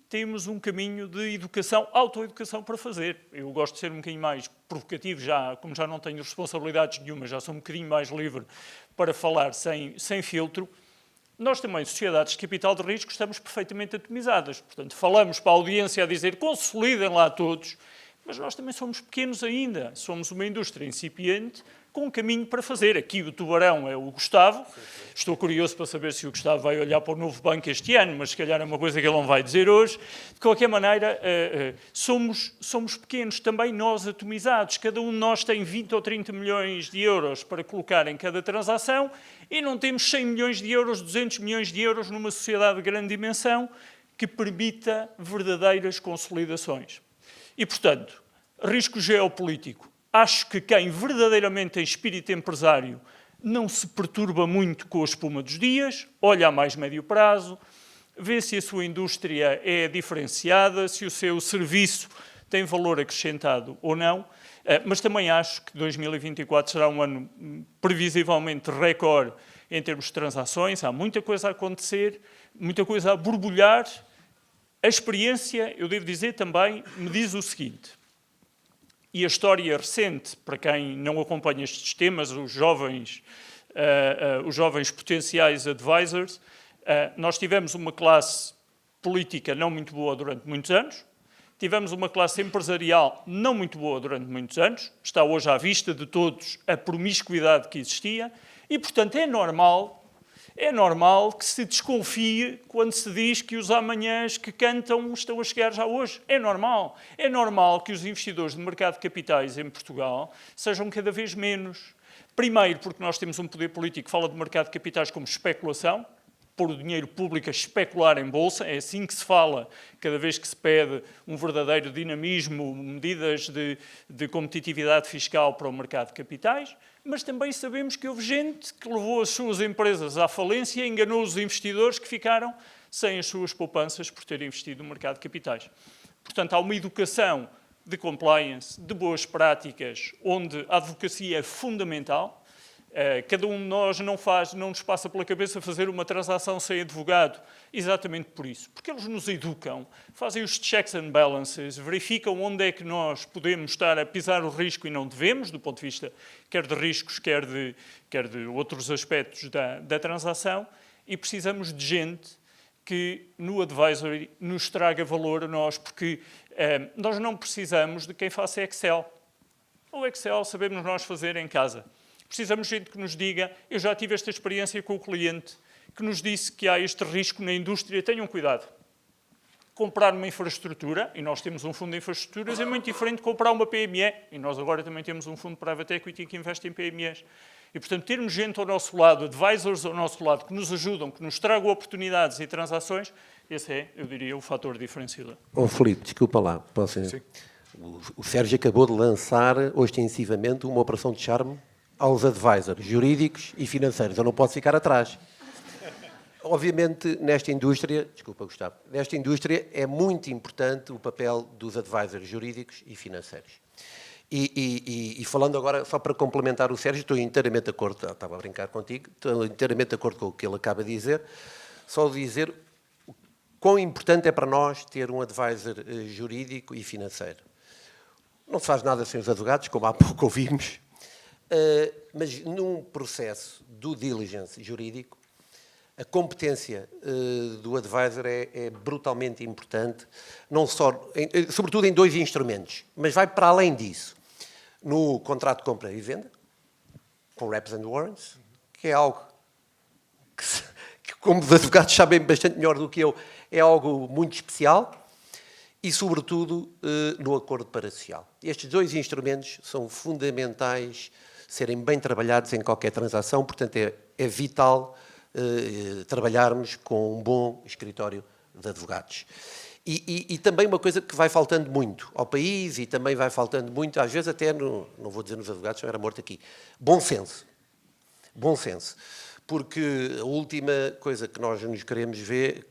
temos um caminho de educação, autoeducação para fazer. Eu gosto de ser um bocadinho mais provocativo, como já não tenho responsabilidades nenhuma, já sou um bocadinho mais livre para falar sem filtro. Nós também, sociedades de capital de risco, estamos perfeitamente atomizadas. Portanto, falamos para a audiência a dizer consolidem lá todos, mas nós também somos pequenos ainda. Somos uma indústria incipiente com um caminho para fazer. Aqui o tubarão é o Gustavo. Estou curioso para saber se o Gustavo vai olhar para o novo banco este ano, mas se calhar é uma coisa que ele não vai dizer hoje. De qualquer maneira, somos pequenos, também nós atomizados. Cada um de nós tem 20 ou 30 milhões de euros para colocar em cada transação e não temos 100 milhões de euros, 200 milhões de euros numa sociedade de grande dimensão que permita verdadeiras consolidações. E, portanto, risco geopolítico. Acho que quem verdadeiramente tem espírito empresário não se perturba muito com a espuma dos dias, olha a mais médio prazo, vê se a sua indústria é diferenciada, se o seu serviço tem valor acrescentado ou não, mas também acho que 2024 será um ano previsivelmente recorde em termos de transações, há muita coisa a acontecer, muita coisa a borbulhar. A experiência, eu devo dizer também, me diz o seguinte: e a história recente, para quem não acompanha estes temas, os jovens potenciais advisors, nós tivemos uma classe política não muito boa durante muitos anos, tivemos uma classe empresarial não muito boa durante muitos anos, está hoje à vista de todos a promiscuidade que existia, e, portanto, é normal que se desconfie quando se diz que os amanhãs que cantam estão a chegar já hoje. É normal. É normal que os investidores do mercado de capitais em Portugal sejam cada vez menos. Primeiro, porque nós temos um poder político que fala do mercado de capitais como especulação, pôr o dinheiro público a especular em bolsa, é assim que se fala cada vez que se pede um verdadeiro dinamismo, medidas de competitividade fiscal para o mercado de capitais, mas também sabemos que houve gente que levou as suas empresas à falência e enganou os investidores que ficaram sem as suas poupanças por terem investido no mercado de capitais. Portanto, há uma educação de compliance, de boas práticas, onde a advocacia é fundamental. Cada um de nós não nos passa pela cabeça fazer uma transação sem advogado, exatamente por isso. Porque eles nos educam, fazem os checks and balances, verificam onde é que nós podemos estar a pisar o risco e não devemos, do ponto de vista quer de riscos, quer de outros aspectos da transação, e precisamos de gente que no advisory nos traga valor a nós, porque nós não precisamos de quem faça Excel. O Excel sabemos nós fazer em casa. Precisamos de gente que nos diga, eu já tive esta experiência com o cliente, que nos disse que há este risco na indústria, tenham cuidado. Comprar uma infraestrutura, e nós temos um fundo de infraestruturas, é muito diferente de comprar uma PME, e nós agora também temos um fundo de private equity que investe em PMEs. E, portanto, termos gente ao nosso lado, advisors ao nosso lado, que nos ajudam, que nos tragam oportunidades e transações, esse é, eu diria, o fator diferenciador. Filipe, desculpa lá. Sim. O Sérgio acabou de lançar ostensivamente uma operação de charme aos advisors jurídicos e financeiros. Eu não posso ficar atrás. Obviamente, nesta indústria, desculpa, Gustavo, nesta indústria é muito importante o papel dos advisors jurídicos e financeiros. E falando agora, só para complementar o Sérgio, estou inteiramente de acordo, estava a brincar contigo, estou inteiramente de acordo com o que ele acaba de dizer, só dizer quão importante é para nós ter um advisor jurídico e financeiro. Não se faz nada sem os advogados, como há pouco ouvimos, mas num processo due diligence jurídico, a competência do advisor é brutalmente importante, não só, sobretudo em dois instrumentos, mas vai para além disso. No contrato de compra e venda, com reps and warrants, que é algo que, como os advogados sabem bastante melhor do que eu, é algo muito especial, e, sobretudo, no acordo parasocial. Estes dois instrumentos são fundamentais serem bem trabalhados em qualquer transação, portanto, é vital trabalharmos com um bom escritório de advogados. E também uma coisa que vai faltando muito ao país e também vai faltando muito, às vezes até, não vou dizer nos advogados, não era morto aqui, bom senso. Bom senso. Porque a última coisa que nós nos queremos ver,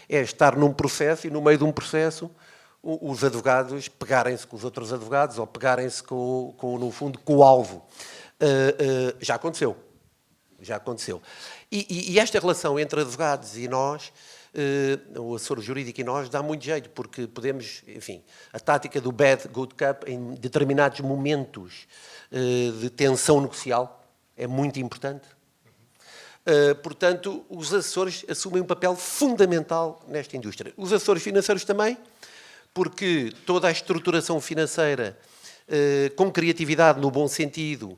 é estar num processo e no meio de um processo os advogados pegarem-se com os outros advogados ou pegarem-se no fundo, com o alvo. Já aconteceu. E esta relação entre advogados e nós, o assessor jurídico e nós, dá muito jeito, porque podemos, enfim, a tática do bad, good cup, em determinados momentos de tensão negocial, é muito importante. Portanto, os assessores assumem um papel fundamental nesta indústria. Os assessores financeiros também, porque toda a estruturação financeira, com criatividade no bom sentido,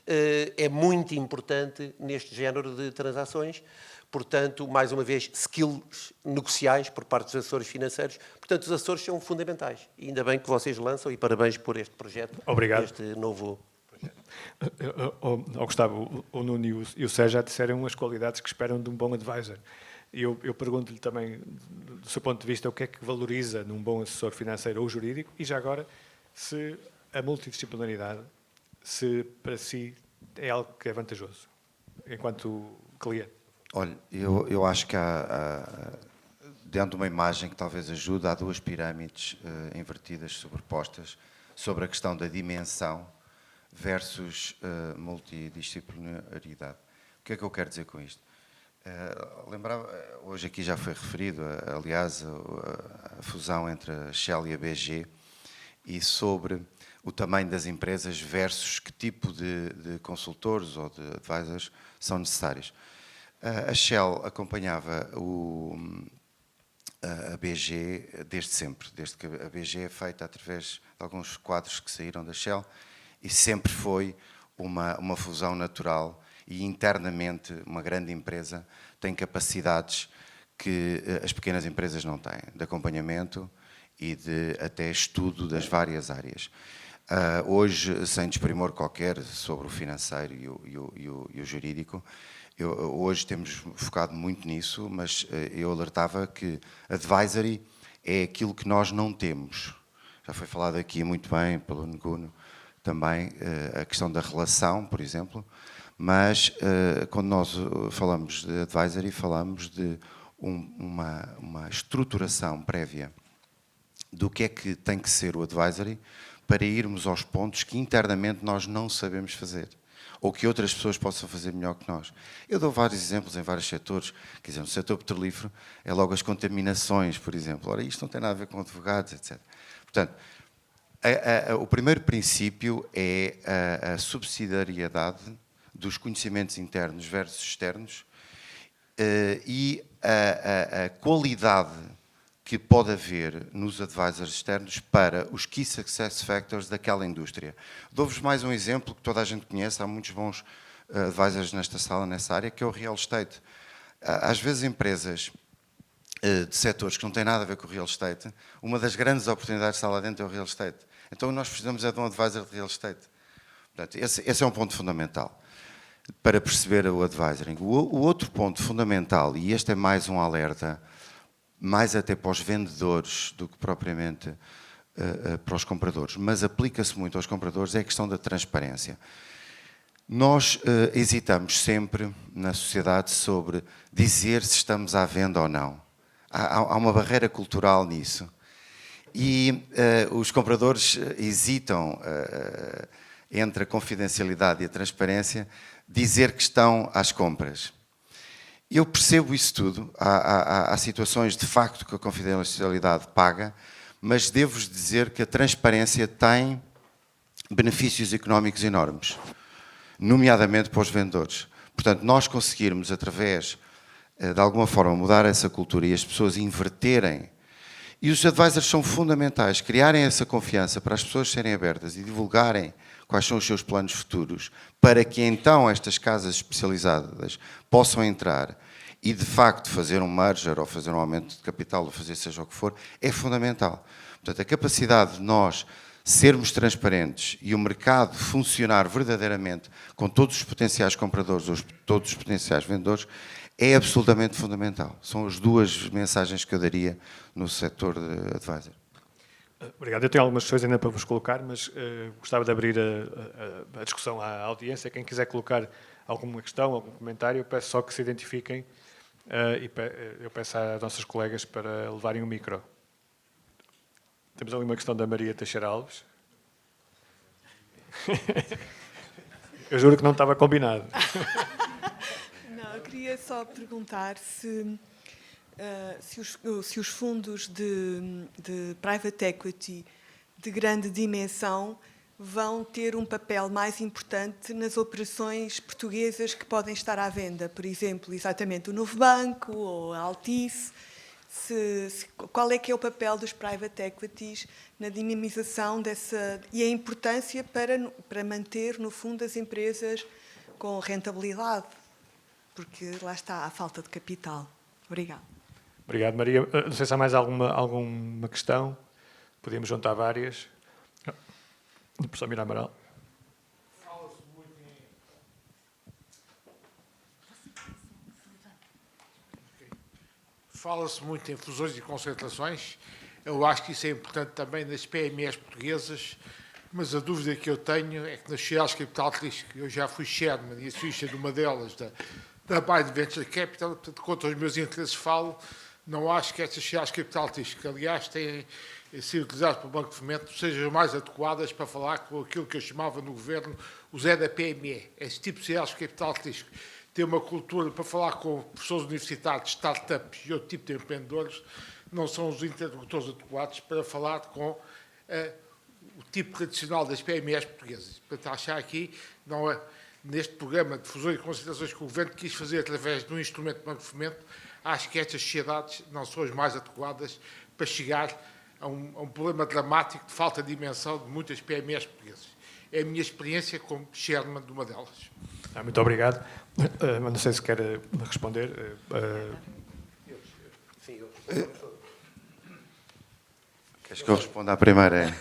é muito importante neste género de transações. Portanto, mais uma vez, skills negociais por parte dos assessores financeiros. Portanto, os assessores são fundamentais. E ainda bem que vocês lançam, e parabéns por este projeto. Obrigado. Este novo projeto. Gustavo, o Nuno e o Sérgio já disseram as qualidades que esperam de um bom advisor. E eu pergunto-lhe também, do seu ponto de vista, o que é que valoriza num bom assessor financeiro ou jurídico, e já agora, se a multidisciplinaridade, se para si é algo que é vantajoso, enquanto cliente. Olha, eu acho que dentro de uma imagem que talvez ajude, há duas pirâmides invertidas, sobrepostas, sobre a questão da dimensão versus multidisciplinaridade. O que é que eu quero dizer com isto? Lembrava, hoje aqui já foi referido, aliás, a fusão entre a Shell e a BG, e sobre o tamanho das empresas versus que tipo de consultores ou de advisors são necessários. A Shell acompanhava a BG desde sempre, desde que a BG é feita através de alguns quadros que saíram da Shell, e sempre foi uma fusão natural, e internamente uma grande empresa tem capacidades que as pequenas empresas não têm, de acompanhamento e de até estudo das várias áreas. Hoje, sem desprimor qualquer sobre o financeiro e o jurídico, hoje temos focado muito nisso, mas eu alertava que advisory é aquilo que nós não temos. Já foi falado aqui muito bem pelo Nguno também, a questão da relação, por exemplo, mas quando nós falamos de advisory, falamos de uma estruturação prévia do que é que tem que ser o advisory para irmos aos pontos que internamente nós não sabemos fazer, ou que outras pessoas possam fazer melhor que nós. Eu dou vários exemplos em vários setores. Quer dizer, no setor petrolífero é logo as contaminações, por exemplo. Ora, isto não tem nada a ver com advogados, etc. Portanto, o primeiro princípio é a subsidiariedade dos conhecimentos internos versus externos e a qualidade que pode haver nos advisors externos para os Key Success Factors daquela indústria. Dou-vos mais um exemplo que toda a gente conhece, há muitos bons advisors nesta sala, nessa área, que é o real estate. Às vezes empresas de setores que não têm nada a ver com o real estate, uma das grandes oportunidades que está lá dentro é o real estate. Então nós precisamos de um advisor de real estate. Portanto, esse é um ponto fundamental para perceber o advisoring. O outro ponto fundamental, e este é mais um alerta, mais até para os vendedores do que propriamente para os compradores, mas aplica-se muito aos compradores, é a questão da transparência. Nós hesitamos sempre na sociedade sobre dizer se estamos à venda ou não. Há uma barreira cultural nisso. E os compradores hesitam entre a confidencialidade e a transparência, dizer que estão às compras. Eu percebo isso tudo, há situações de facto que a confidencialidade paga, mas devo-vos dizer que a transparência tem benefícios económicos enormes, nomeadamente para os vendedores. Portanto, nós conseguirmos, através, de alguma forma, mudar essa cultura e as pessoas inverterem, e os advisors são fundamentais, criarem essa confiança para as pessoas serem abertas e divulgarem quais são os seus planos futuros, para que então estas casas especializadas possam entrar e de facto fazer um merger ou fazer um aumento de capital ou fazer seja o que for, é fundamental. Portanto, a capacidade de nós sermos transparentes e o mercado funcionar verdadeiramente com todos os potenciais compradores ou todos os potenciais vendedores é absolutamente fundamental. São as duas mensagens que eu daria no setor de advisor. Obrigado. Eu tenho algumas questões ainda para vos colocar, mas gostava de abrir a discussão à audiência. Quem quiser colocar alguma questão, algum comentário, eu peço só que se identifiquem e eu peço às nossas colegas para levarem o micro. Temos ali uma questão da Maria Teixeira Alves. Eu juro que não estava combinado. Não, eu queria só perguntar se os fundos de private equity de grande dimensão vão ter um papel mais importante nas operações portuguesas que podem estar à venda. Por exemplo, exatamente o Novo Banco ou a Altice. Qual é que é o papel dos private equities na dinamização dessa e a importância para manter, no fundo, as empresas com rentabilidade? Porque lá está a falta de capital. Obrigada. Obrigado, Maria. Não sei se há mais alguma questão. Podíamos juntar várias. O professor Mira Amaral. Fala-se muito em fusões e concentrações. Eu acho que isso é importante também nas PMEs portuguesas, mas a dúvida que eu tenho é que nas sociedades de capital de risco, eu já fui chairman e acionista de uma delas, da Biden Venture Capital, portanto, contra os meus interesses falo, não acho que estas sociedades de capital de risco, que aliás têm sido utilizadas pelo Banco de Fomento, sejam mais adequadas para falar com aquilo que eu chamava no governo o Zé da PME. Esse tipo de sociedades de capital de risco ter uma cultura para falar com professores universitários, startups e outro tipo de empreendedores, não são os interlocutores adequados para falar com o tipo tradicional das PMEs portuguesas. Portanto, achar aqui, neste programa de fusões e concentrações que o Governo quis fazer através de um instrumento de banco de fomento, acho que estas sociedades não são as mais adequadas para chegar a um problema dramático de falta de dimensão de muitas PMEs portuguesas. É a minha experiência como chairman de uma delas. Muito obrigado. Não sei se quer responder. Queres que eu responda à primeira?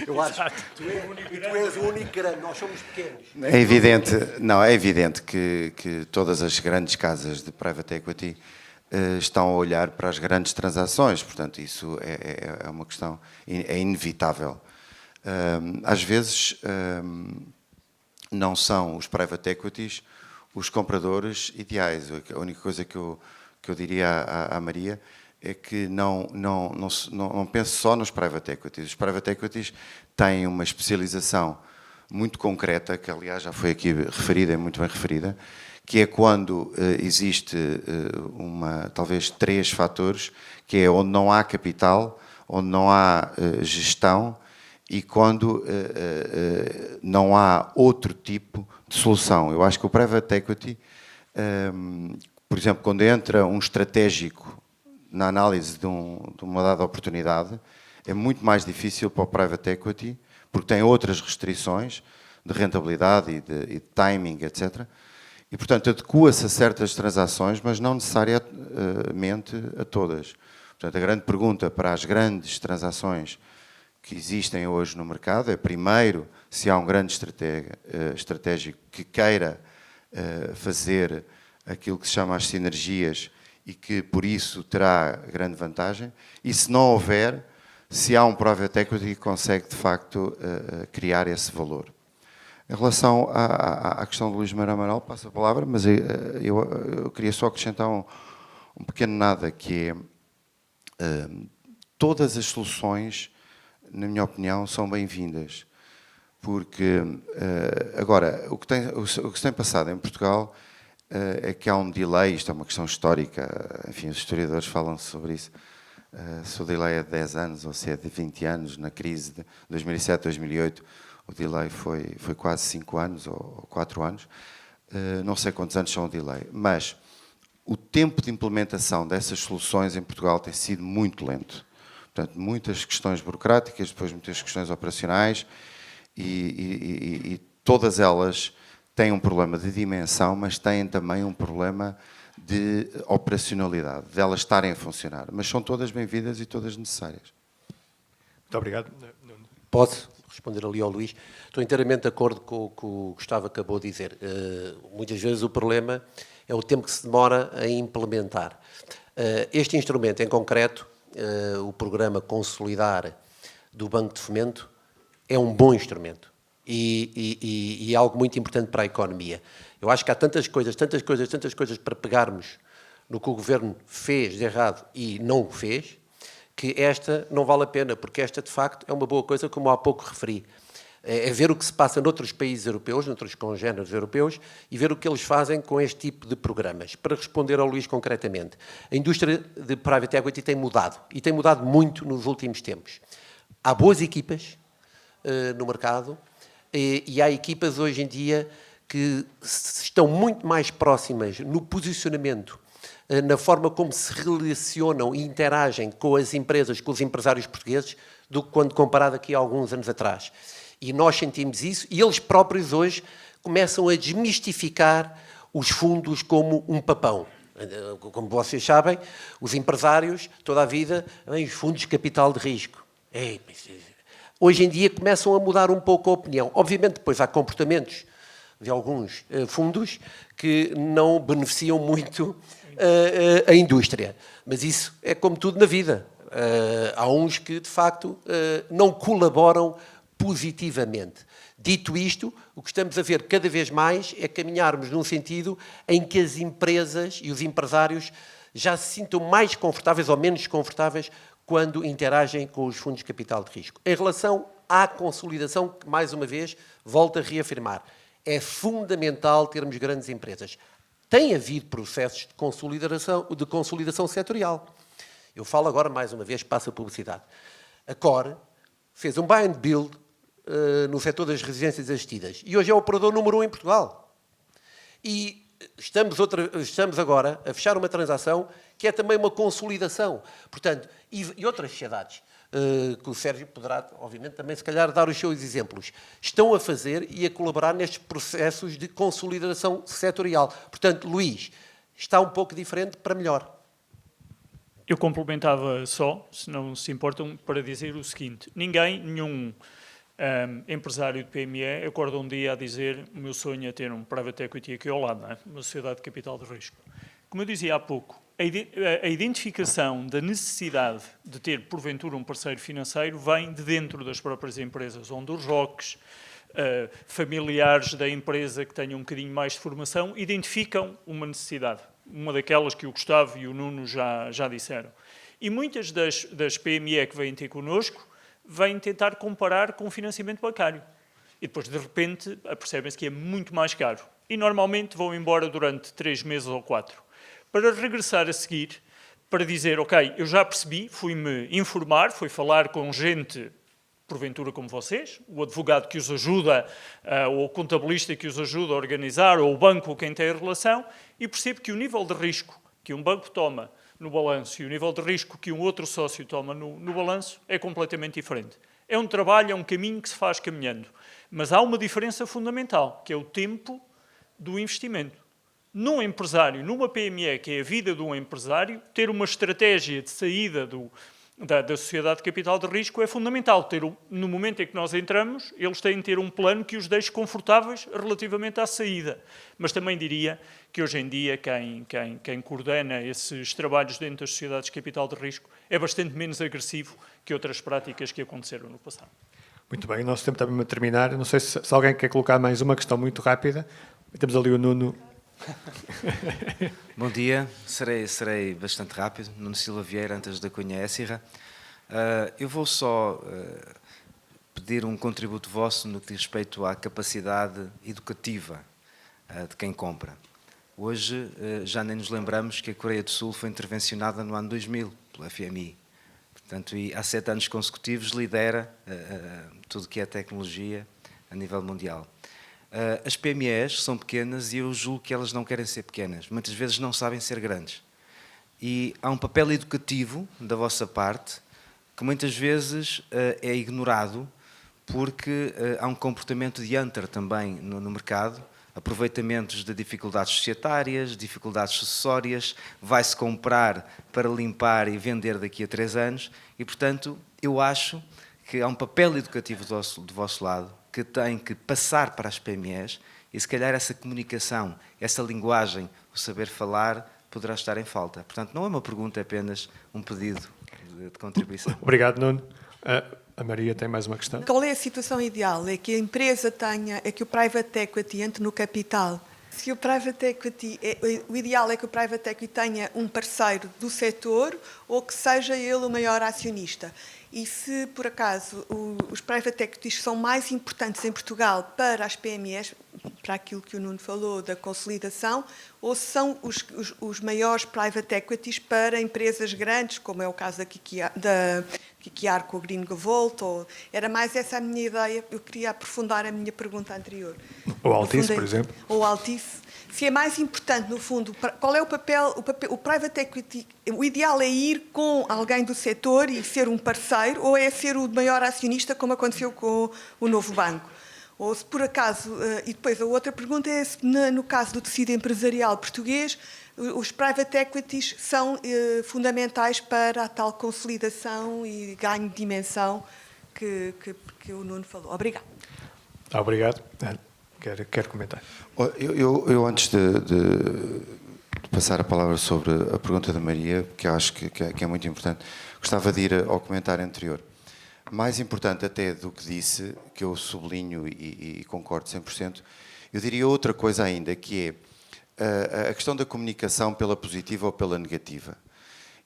Eu acho que tu és o único grande, nós somos pequenos. É evidente, não, é evidente que todas as grandes casas de private equity estão a olhar para as grandes transações, portanto, isso é uma questão, é inevitável. Às vezes, não são os private equities os compradores ideais. A única coisa que eu diria à Maria é que não pense só nos private equities. Os private equities têm uma especialização muito concreta, que aliás já foi aqui referida, é muito bem referida, que é quando existe talvez 3 fatores, que é onde não há capital, onde não há gestão e quando não há outro tipo de solução. Eu acho que o private equity, por exemplo, quando entra um estratégico na análise de uma dada oportunidade, é muito mais difícil para o private equity, porque tem outras restrições de rentabilidade e de timing, etc. E, portanto, adequa-se a certas transações, mas não necessariamente a todas. Portanto, a grande pergunta para as grandes transações que existem hoje no mercado é, primeiro, se há um grande estratégico que queira fazer aquilo que se chama as sinergias e que, por isso, terá grande vantagem, e se não houver, se há um private equity que consegue, de facto, criar esse valor. Em relação à questão do Luís Manuel Amaral, passo a palavra, mas eu queria só acrescentar um pequeno nada, que é todas as soluções, na minha opinião, são bem-vindas, porque, agora, o que se tem passado em Portugal é que há um delay, isto é uma questão histórica, enfim, os historiadores falam sobre isso, se o delay é de 10 anos ou se é de 20 anos, na crise de 2007, 2008, o delay foi quase 5 anos ou 4 anos, não sei quantos anos são o delay, mas o tempo de implementação dessas soluções em Portugal tem sido muito lento. Portanto, muitas questões burocráticas, depois muitas questões operacionais e todas elas têm um problema de dimensão, mas têm também um problema de operacionalidade, de elas estarem a funcionar. Mas são todas bem-vindas e todas necessárias. Muito obrigado. Posso responder ali ao Luís? Estou inteiramente de acordo com o que o Gustavo acabou de dizer. Muitas vezes o problema é o tempo que se demora a implementar. Este instrumento em concreto, o programa Consolidar do Banco de Fomento, é um bom instrumento e é algo muito importante para a economia. Eu acho que há tantas coisas para pegarmos no que o Governo fez de errado e não o fez, que esta não vale a pena, porque esta, de facto, é uma boa coisa, como há pouco referi. É ver o que se passa noutros países europeus, noutros congéneres europeus, e ver o que eles fazem com este tipo de programas. Para responder ao Luís concretamente, a indústria de private equity tem mudado, e tem mudado muito nos últimos tempos. Há boas equipas no mercado, e há equipas hoje em dia que estão muito mais próximas no posicionamento, na forma como se relacionam e interagem com as empresas, com os empresários portugueses, do que quando comparado aqui há alguns anos atrás. E nós sentimos isso, e eles próprios hoje começam a desmistificar os fundos como um papão. Como vocês sabem, os empresários, toda a vida, os fundos de capital de risco. Hoje em dia começam a mudar um pouco a opinião. Obviamente, depois há comportamentos de alguns fundos que não beneficiam muito a indústria. Mas isso é como tudo na vida. Há uns que, de facto, não colaboram positivamente. Dito isto, o que estamos a ver cada vez mais é caminharmos num sentido em que as empresas e os empresários já se sintam mais confortáveis ou menos confortáveis quando interagem com os fundos de capital de risco. Em relação à consolidação, que, mais uma vez, volto a reafirmar, é fundamental termos grandes empresas. Tem havido processos de consolidação setorial. Eu falo agora, mais uma vez, passo a publicidade. A Core fez um buy and build no setor das residências assistidas. E hoje é o operador número 1 em Portugal. E estamos agora a fechar uma transação que é também uma consolidação. Portanto, e outras sociedades, que o Sérgio poderá, obviamente, também se calhar dar os seus exemplos, estão a fazer e a colaborar nestes processos de consolidação setorial. Portanto, Luís, está um pouco diferente para melhor. Eu complementava só, se não se importam, para dizer o seguinte: nenhum empresário de PME acorda um dia a dizer o meu sonho é ter um private equity aqui ao lado, não é? Uma sociedade de capital de risco. Como eu dizia há pouco, a identificação da necessidade de ter, porventura, um parceiro financeiro vem de dentro das próprias empresas, onde os ROCs, familiares da empresa que tenham um bocadinho mais de formação, identificam uma necessidade. Uma daquelas que o Gustavo e o Nuno já disseram. E muitas das PME que vêm ter connosco vêm tentar comparar com o financiamento bancário. E depois, de repente, apercebem-se que é muito mais caro. E, normalmente, vão embora durante 3 meses ou 4. Para regressar a seguir, para dizer, ok, eu já percebi, fui-me informar, fui falar com gente, porventura como vocês, o advogado que os ajuda, ou o contabilista que os ajuda a organizar, ou o banco com quem tem a relação, e percebo que o nível de risco que um banco toma no balanço e o nível de risco que um outro sócio toma no balanço é completamente diferente. É um trabalho, é um caminho que se faz caminhando. Mas há uma diferença fundamental, que é o tempo do investimento. Num empresário, numa PME, que é a vida de um empresário, ter uma estratégia de saída da sociedade de capital de risco é fundamental. No momento em que nós entramos, eles têm de ter um plano que os deixe confortáveis relativamente à saída. Mas também diria que hoje em dia quem coordena esses trabalhos dentro das sociedades de capital de risco é bastante menos agressivo que outras práticas que aconteceram no passado. Muito bem, o nosso tempo está mesmo a terminar. Não sei se alguém quer colocar mais uma questão muito rápida. Temos ali o Nuno. Bom dia, serei bastante rápido. Nuno Silva Vieira, antes da Cunha Éssira. Eu vou só pedir um contributo vosso no que diz respeito à capacidade educativa de quem compra. Hoje já nem nos lembramos que a Coreia do Sul foi intervencionada no ano 2000 pela FMI. Portanto, e há 7 anos consecutivos lidera tudo que é tecnologia a nível mundial. As PMEs são pequenas e eu julgo que elas não querem ser pequenas. Muitas vezes não sabem ser grandes. E há um papel educativo da vossa parte que muitas vezes é ignorado porque há um comportamento de enter também no mercado, aproveitamentos de dificuldades societárias, dificuldades sucessórias, vai-se comprar para limpar e vender daqui a 3 anos e, portanto, eu acho que há um papel educativo do vosso lado que tem que passar para as PMEs e, se calhar, essa comunicação, essa linguagem, o saber falar, poderá estar em falta. Portanto, não é uma pergunta, é apenas um pedido de contribuição. Obrigado, Nuno. A Maria tem mais uma questão. Qual é a situação ideal? É que a empresa é que o private equity entre no capital. Se o private equity, o ideal é que o private equity tenha um parceiro do setor ou que seja ele o maior acionista. E se, por acaso, os private equities são mais importantes em Portugal para as PMEs, para aquilo que o Nuno falou da consolidação, ou se são os maiores private equities para empresas grandes, como é o caso da Kikiar com o Greenvolt, era mais essa a minha ideia, eu queria aprofundar a minha pergunta anterior. Ou Altice, por exemplo. Ou Altice. Se é mais importante, no fundo, qual é o papel, o private equity, o ideal é ir com alguém do setor e ser um parceiro, ou é ser o maior acionista, como aconteceu com o Novo Banco? Ou se por acaso, e depois a outra pergunta é se no caso do tecido empresarial português, os private equities são fundamentais para a tal consolidação e ganho de dimensão que o Nuno falou. Obrigado. Obrigado. Quero comentar. Eu antes de passar a palavra sobre a pergunta da Maria, que eu acho que é muito importante, gostava de ir ao comentário anterior. Mais importante até do que disse, que eu sublinho e concordo 100%, eu diria outra coisa ainda, que é a questão da comunicação pela positiva ou pela negativa.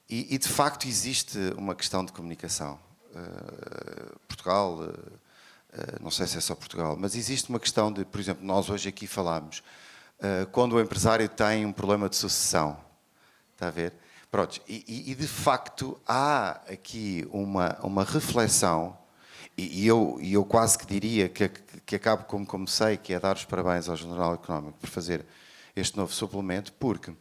E de facto existe uma questão de comunicação. Portugal, não sei se é só Portugal, mas existe uma questão de, por exemplo, nós hoje aqui falamos, quando o empresário tem um problema de sucessão, está a ver? Pronto, e de facto há aqui uma reflexão E eu quase que diria que acabo como comecei, que é dar os parabéns ao Jornal Económico por fazer este novo suplemento, porque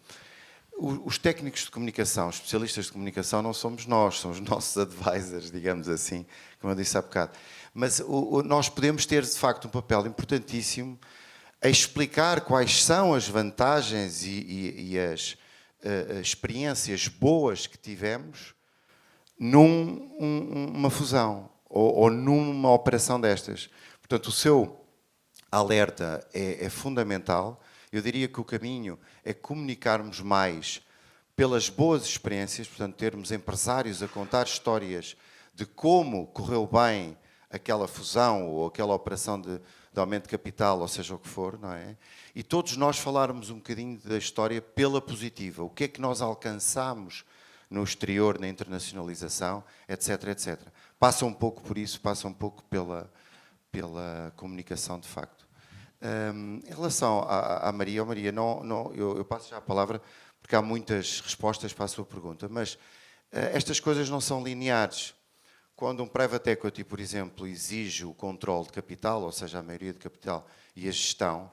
os técnicos de comunicação, os especialistas de comunicação, não somos nós, são os nossos advisors, digamos assim, como eu disse há bocado. Mas nós podemos ter, de facto, um papel importantíssimo a explicar quais são as vantagens e as experiências boas que tivemos numa fusão ou numa operação destas. Portanto, o seu alerta é fundamental. Eu diria que o caminho é comunicarmos mais pelas boas experiências, portanto, termos empresários a contar histórias de como correu bem aquela fusão ou aquela operação de aumento de capital, ou seja o que for, não é? E todos nós falarmos um bocadinho da história pela positiva. O que é que nós alcançamos no exterior, na internacionalização, etc, etc. Passa um pouco por isso, passa um pouco pela comunicação, de facto. Em relação à Maria, eu passo já a palavra, porque há muitas respostas para a sua pergunta, mas estas coisas não são lineares. Quando um private equity, por exemplo, exige o controle de capital, ou seja, a maioria de capital e a gestão,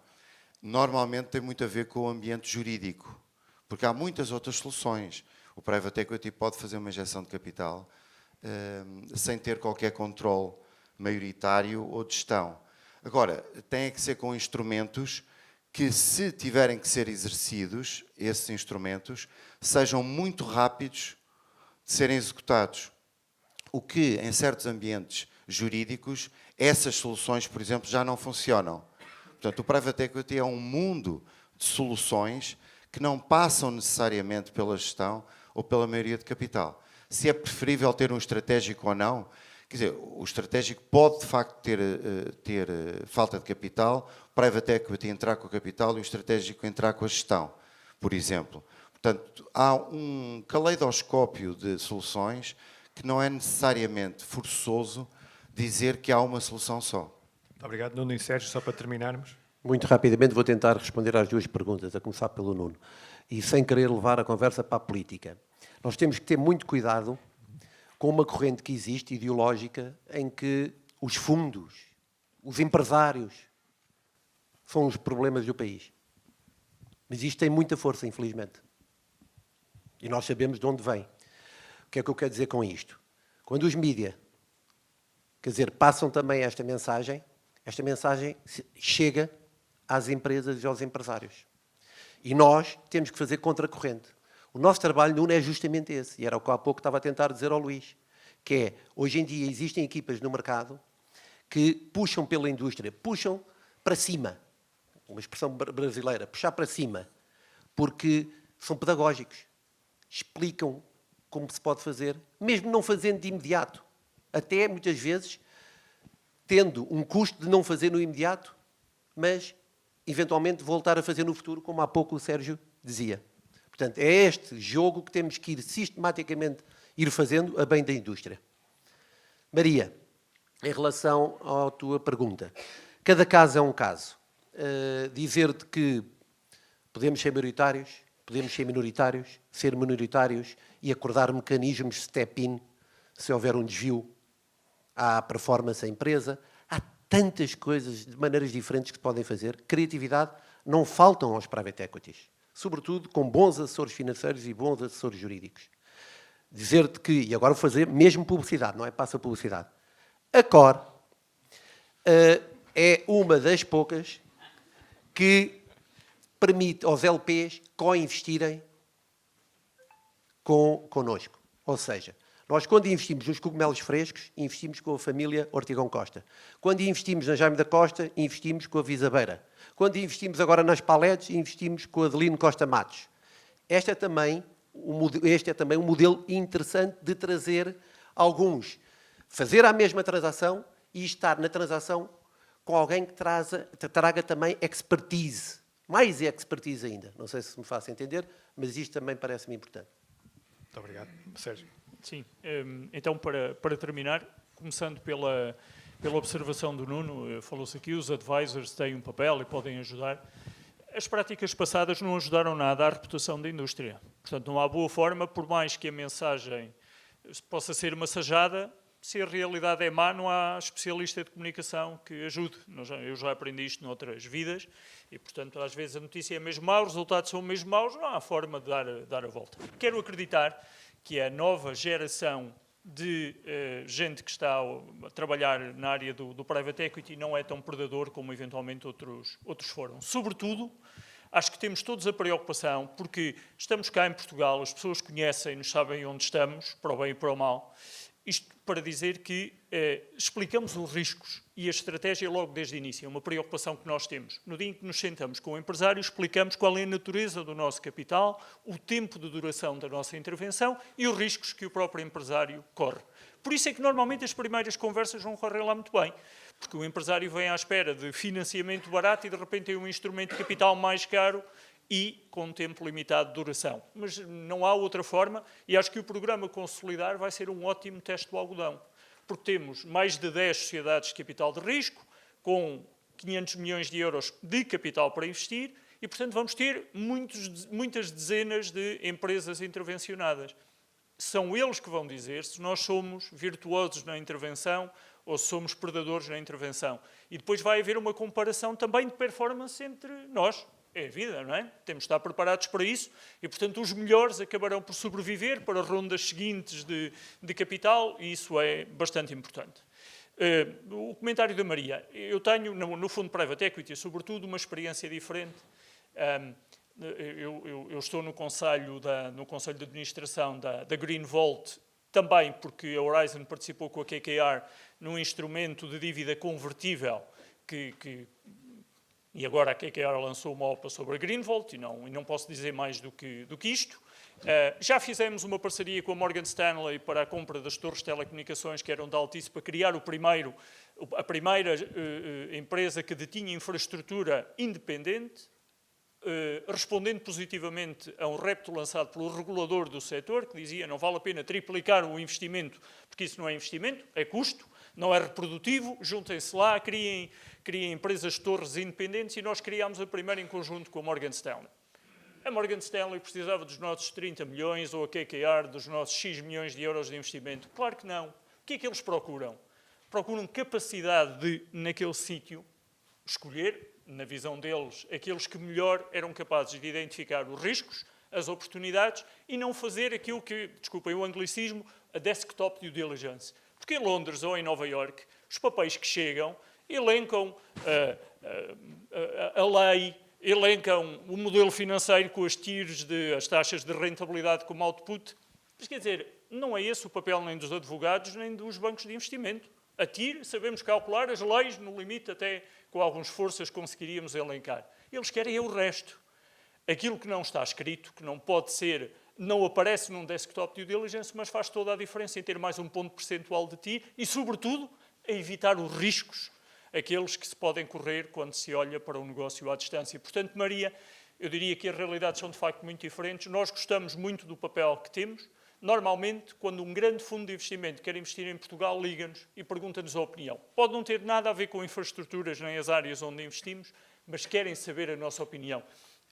normalmente tem muito a ver com o ambiente jurídico, porque há muitas outras soluções. O private equity pode fazer uma injeção de capital sem ter qualquer controle maioritário ou de gestão. Agora, tem que ser com instrumentos que, se tiverem que ser exercidos, esses instrumentos, sejam muito rápidos de serem executados. O que, em certos ambientes jurídicos, essas soluções, por exemplo, já não funcionam. Portanto, o private equity é um mundo de soluções que não passam necessariamente pela gestão ou pela maioria de capital. Se é preferível ter um estratégico ou não, quer dizer, o estratégico pode, de facto, ter falta de capital, o private equity entrar com o capital e o estratégico entrar com a gestão, por exemplo. Portanto, há um caleidoscópio de soluções que não é necessariamente forçoso dizer que há uma solução só. Muito obrigado. Nuno e Sérgio, só para terminarmos. Muito rapidamente vou tentar responder às duas perguntas, a começar pelo Nuno. E sem querer levar a conversa para a política. Nós temos que ter muito cuidado com uma corrente que existe, ideológica, em que os fundos, os empresários, são os problemas do país. Mas isto tem muita força, infelizmente. E nós sabemos de onde vem. O que é que eu quero dizer com isto? Quando os mídia, quer dizer, passam também esta mensagem chega às empresas e aos empresários. E nós temos que fazer contracorrente. O nosso trabalho, Nuno, é justamente esse. E era o que há pouco estava a tentar dizer ao Luís. Que é, hoje em dia existem equipas no mercado que puxam pela indústria, puxam para cima. Uma expressão brasileira, puxar para cima. Porque são pedagógicos. Explicam como se pode fazer, mesmo não fazendo de imediato. Até, muitas vezes, tendo um custo de não fazer no imediato, mas, eventualmente, voltar a fazer no futuro, como há pouco o Sérgio dizia. Portanto, é este jogo que temos que ir sistematicamente ir fazendo a bem da indústria. Maria, em relação à tua pergunta, cada caso é um caso. Dizer-te que podemos ser maioritários, podemos ser minoritários, ser minoritários e acordar mecanismos step-in se houver um desvio à performance da empresa. Há tantas coisas, de maneiras diferentes que se podem fazer. Criatividade não faltam aos private equities, sobretudo com bons assessores financeiros e bons assessores jurídicos. Dizer-te que, e agora vou fazer mesmo publicidade, não é? Passa publicidade. A COR é uma das poucas que permite aos LPs co-investirem connosco. Ou seja, nós quando investimos nos cogumelos frescos, investimos com a família Ortigão Costa. Quando investimos na Jaime da Costa, investimos com a Visabeira. Quando investimos agora nas paletes, investimos com a Adelino Costa Matos. Este é também um modelo interessante de trazer alguns, fazer a mesma transação e estar na transação com alguém que traga também expertise, mais expertise ainda. Não sei se me faço entender, mas isto também parece-me importante. Muito obrigado. Sérgio. Sim, então para terminar, começando pela observação do Nuno, falou-se aqui, os advisors têm um papel e podem ajudar. As práticas passadas não ajudaram nada à reputação da indústria. Portanto, não há boa forma, por mais que a mensagem possa ser massajada, Se a realidade é má, não há especialista de comunicação que ajude. Eu já aprendi isto noutras vidas e, portanto, às vezes a notícia é mesmo má, os resultados são mesmo maus, não há forma de dar a volta. Quero acreditar que a nova geração de gente que está a trabalhar na área do private equity não é tão predador como eventualmente outros foram. Sobretudo, acho que temos todos a preocupação, porque estamos cá em Portugal, as pessoas conhecem-nos, sabem onde estamos, para o bem e para o mal. Isto para dizer que explicamos os riscos e a estratégia logo desde o início, é uma preocupação que nós temos. No dia em que nos sentamos com o empresário, explicamos qual é a natureza do nosso capital, o tempo de duração da nossa intervenção e os riscos que o próprio empresário corre. Por isso é que normalmente as primeiras conversas vão correr lá muito bem, porque o empresário vem à espera de financiamento barato e de repente tem um instrumento de capital mais caro e com um tempo limitado de duração. Mas não há outra forma e acho que o programa Consolidar vai ser um ótimo teste do algodão, porque temos mais de 10 sociedades de capital de risco, com 500 milhões de euros de capital para investir e, portanto, vamos ter muitas dezenas de empresas intervencionadas. São eles que vão dizer se nós somos virtuosos na intervenção ou se somos predadores na intervenção. E depois vai haver uma comparação também de performance entre nós. É a vida, não é? Temos de estar preparados para isso e, portanto, os melhores acabarão por sobreviver para rondas seguintes de capital e isso é bastante importante. O comentário da Maria. Eu tenho, no fundo Private Equity, sobretudo, uma experiência diferente. Eu estou no Conselho de Administração da Green Vault, também porque a Horizon participou com a KKR num instrumento de dívida convertível e agora a KKR lançou uma OPA sobre a Green Vault e não posso dizer mais do que isto. Já fizemos uma parceria com a Morgan Stanley para a compra das torres de telecomunicações que eram da Altice para criar a primeira empresa que detinha infraestrutura independente, respondendo positivamente a um repto lançado pelo regulador do setor, que dizia não vale a pena triplicar o investimento, porque isso não é investimento, é custo, não é reprodutivo, juntem-se lá, criem empresas de torres independentes e nós criámos a primeira em conjunto com a Morgan Stanley. A Morgan Stanley precisava dos nossos 30 milhões ou a KKR dos nossos X milhões de euros de investimento? Claro que não. O que é que eles procuram? Procuram capacidade de, naquele sítio, escolher, na visão deles, aqueles que melhor eram capazes de identificar os riscos, as oportunidades e não fazer aquilo que, desculpem o anglicismo, a desktop due diligence. Porque em Londres ou em Nova Iorque, os papéis que chegam elencam a lei, elencam o modelo financeiro com as TIRs, as taxas de rentabilidade como output. Mas quer dizer, não é esse o papel nem dos advogados nem dos bancos de investimento. A TIR, sabemos calcular as leis, no limite até com algumas forças conseguiríamos elencar. Eles querem o resto. Aquilo que não está escrito, que não pode ser, não aparece num desktop due diligence, mas faz toda a diferença em ter mais um ponto percentual de TIR e, sobretudo, a evitar os riscos, aqueles que se podem correr quando se olha para um negócio à distância. Portanto, Maria, eu diria que as realidades são de facto muito diferentes. Nós gostamos muito do papel que temos. Normalmente, quando um grande fundo de investimento quer investir em Portugal, liga-nos e pergunta-nos a opinião. Pode não ter nada a ver com infraestruturas nem as áreas onde investimos, mas querem saber a nossa opinião.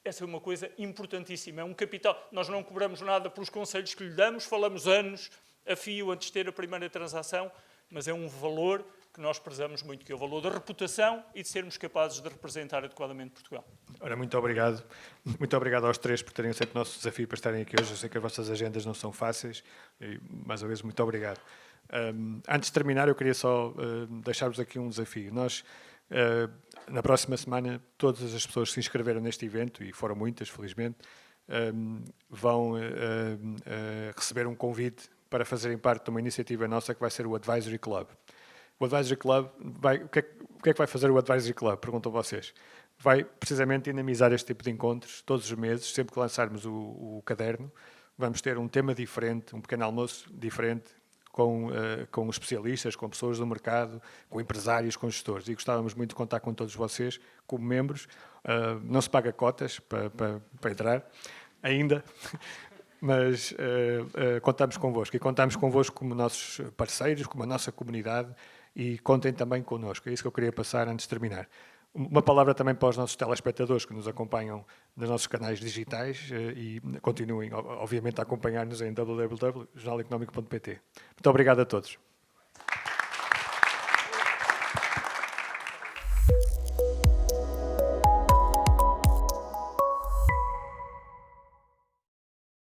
Essa é uma coisa importantíssima. É um capital. Nós não cobramos nada pelos conselhos que lhe damos, falamos anos a fio antes de ter a primeira transação, mas é um valor que nós prezamos muito, que é o valor da reputação e de sermos capazes de representar adequadamente Portugal. Ora, muito obrigado. Muito obrigado aos três por terem aceito o nosso desafio para estarem aqui hoje. Eu sei que as vossas agendas não são fáceis e, mais uma vez, muito obrigado. Antes de terminar, eu queria só deixar-vos aqui um desafio. Nós, na próxima semana, todas as pessoas que se inscreveram neste evento, e foram muitas, felizmente, vão receber um convite para fazerem parte de uma iniciativa nossa que vai ser o Advisory Club. O Advisory Club, o que é que vai fazer o Advisory Club? Perguntam vocês. Vai precisamente dinamizar este tipo de encontros todos os meses, sempre que lançarmos o caderno. Vamos ter um tema diferente, um pequeno almoço diferente, com especialistas, com pessoas do mercado, com empresários, com gestores. E gostávamos muito de contar com todos vocês como membros. Não se paga cotas para entrar, ainda. Mas contamos convosco. E contamos convosco como nossos parceiros, como a nossa comunidade, e contem também connosco. É isso que eu queria passar antes de terminar. Uma palavra também para os nossos telespectadores que nos acompanham nos nossos canais digitais e continuem, obviamente, a acompanhar-nos em www.jornaleconómico.pt. Muito obrigado a todos.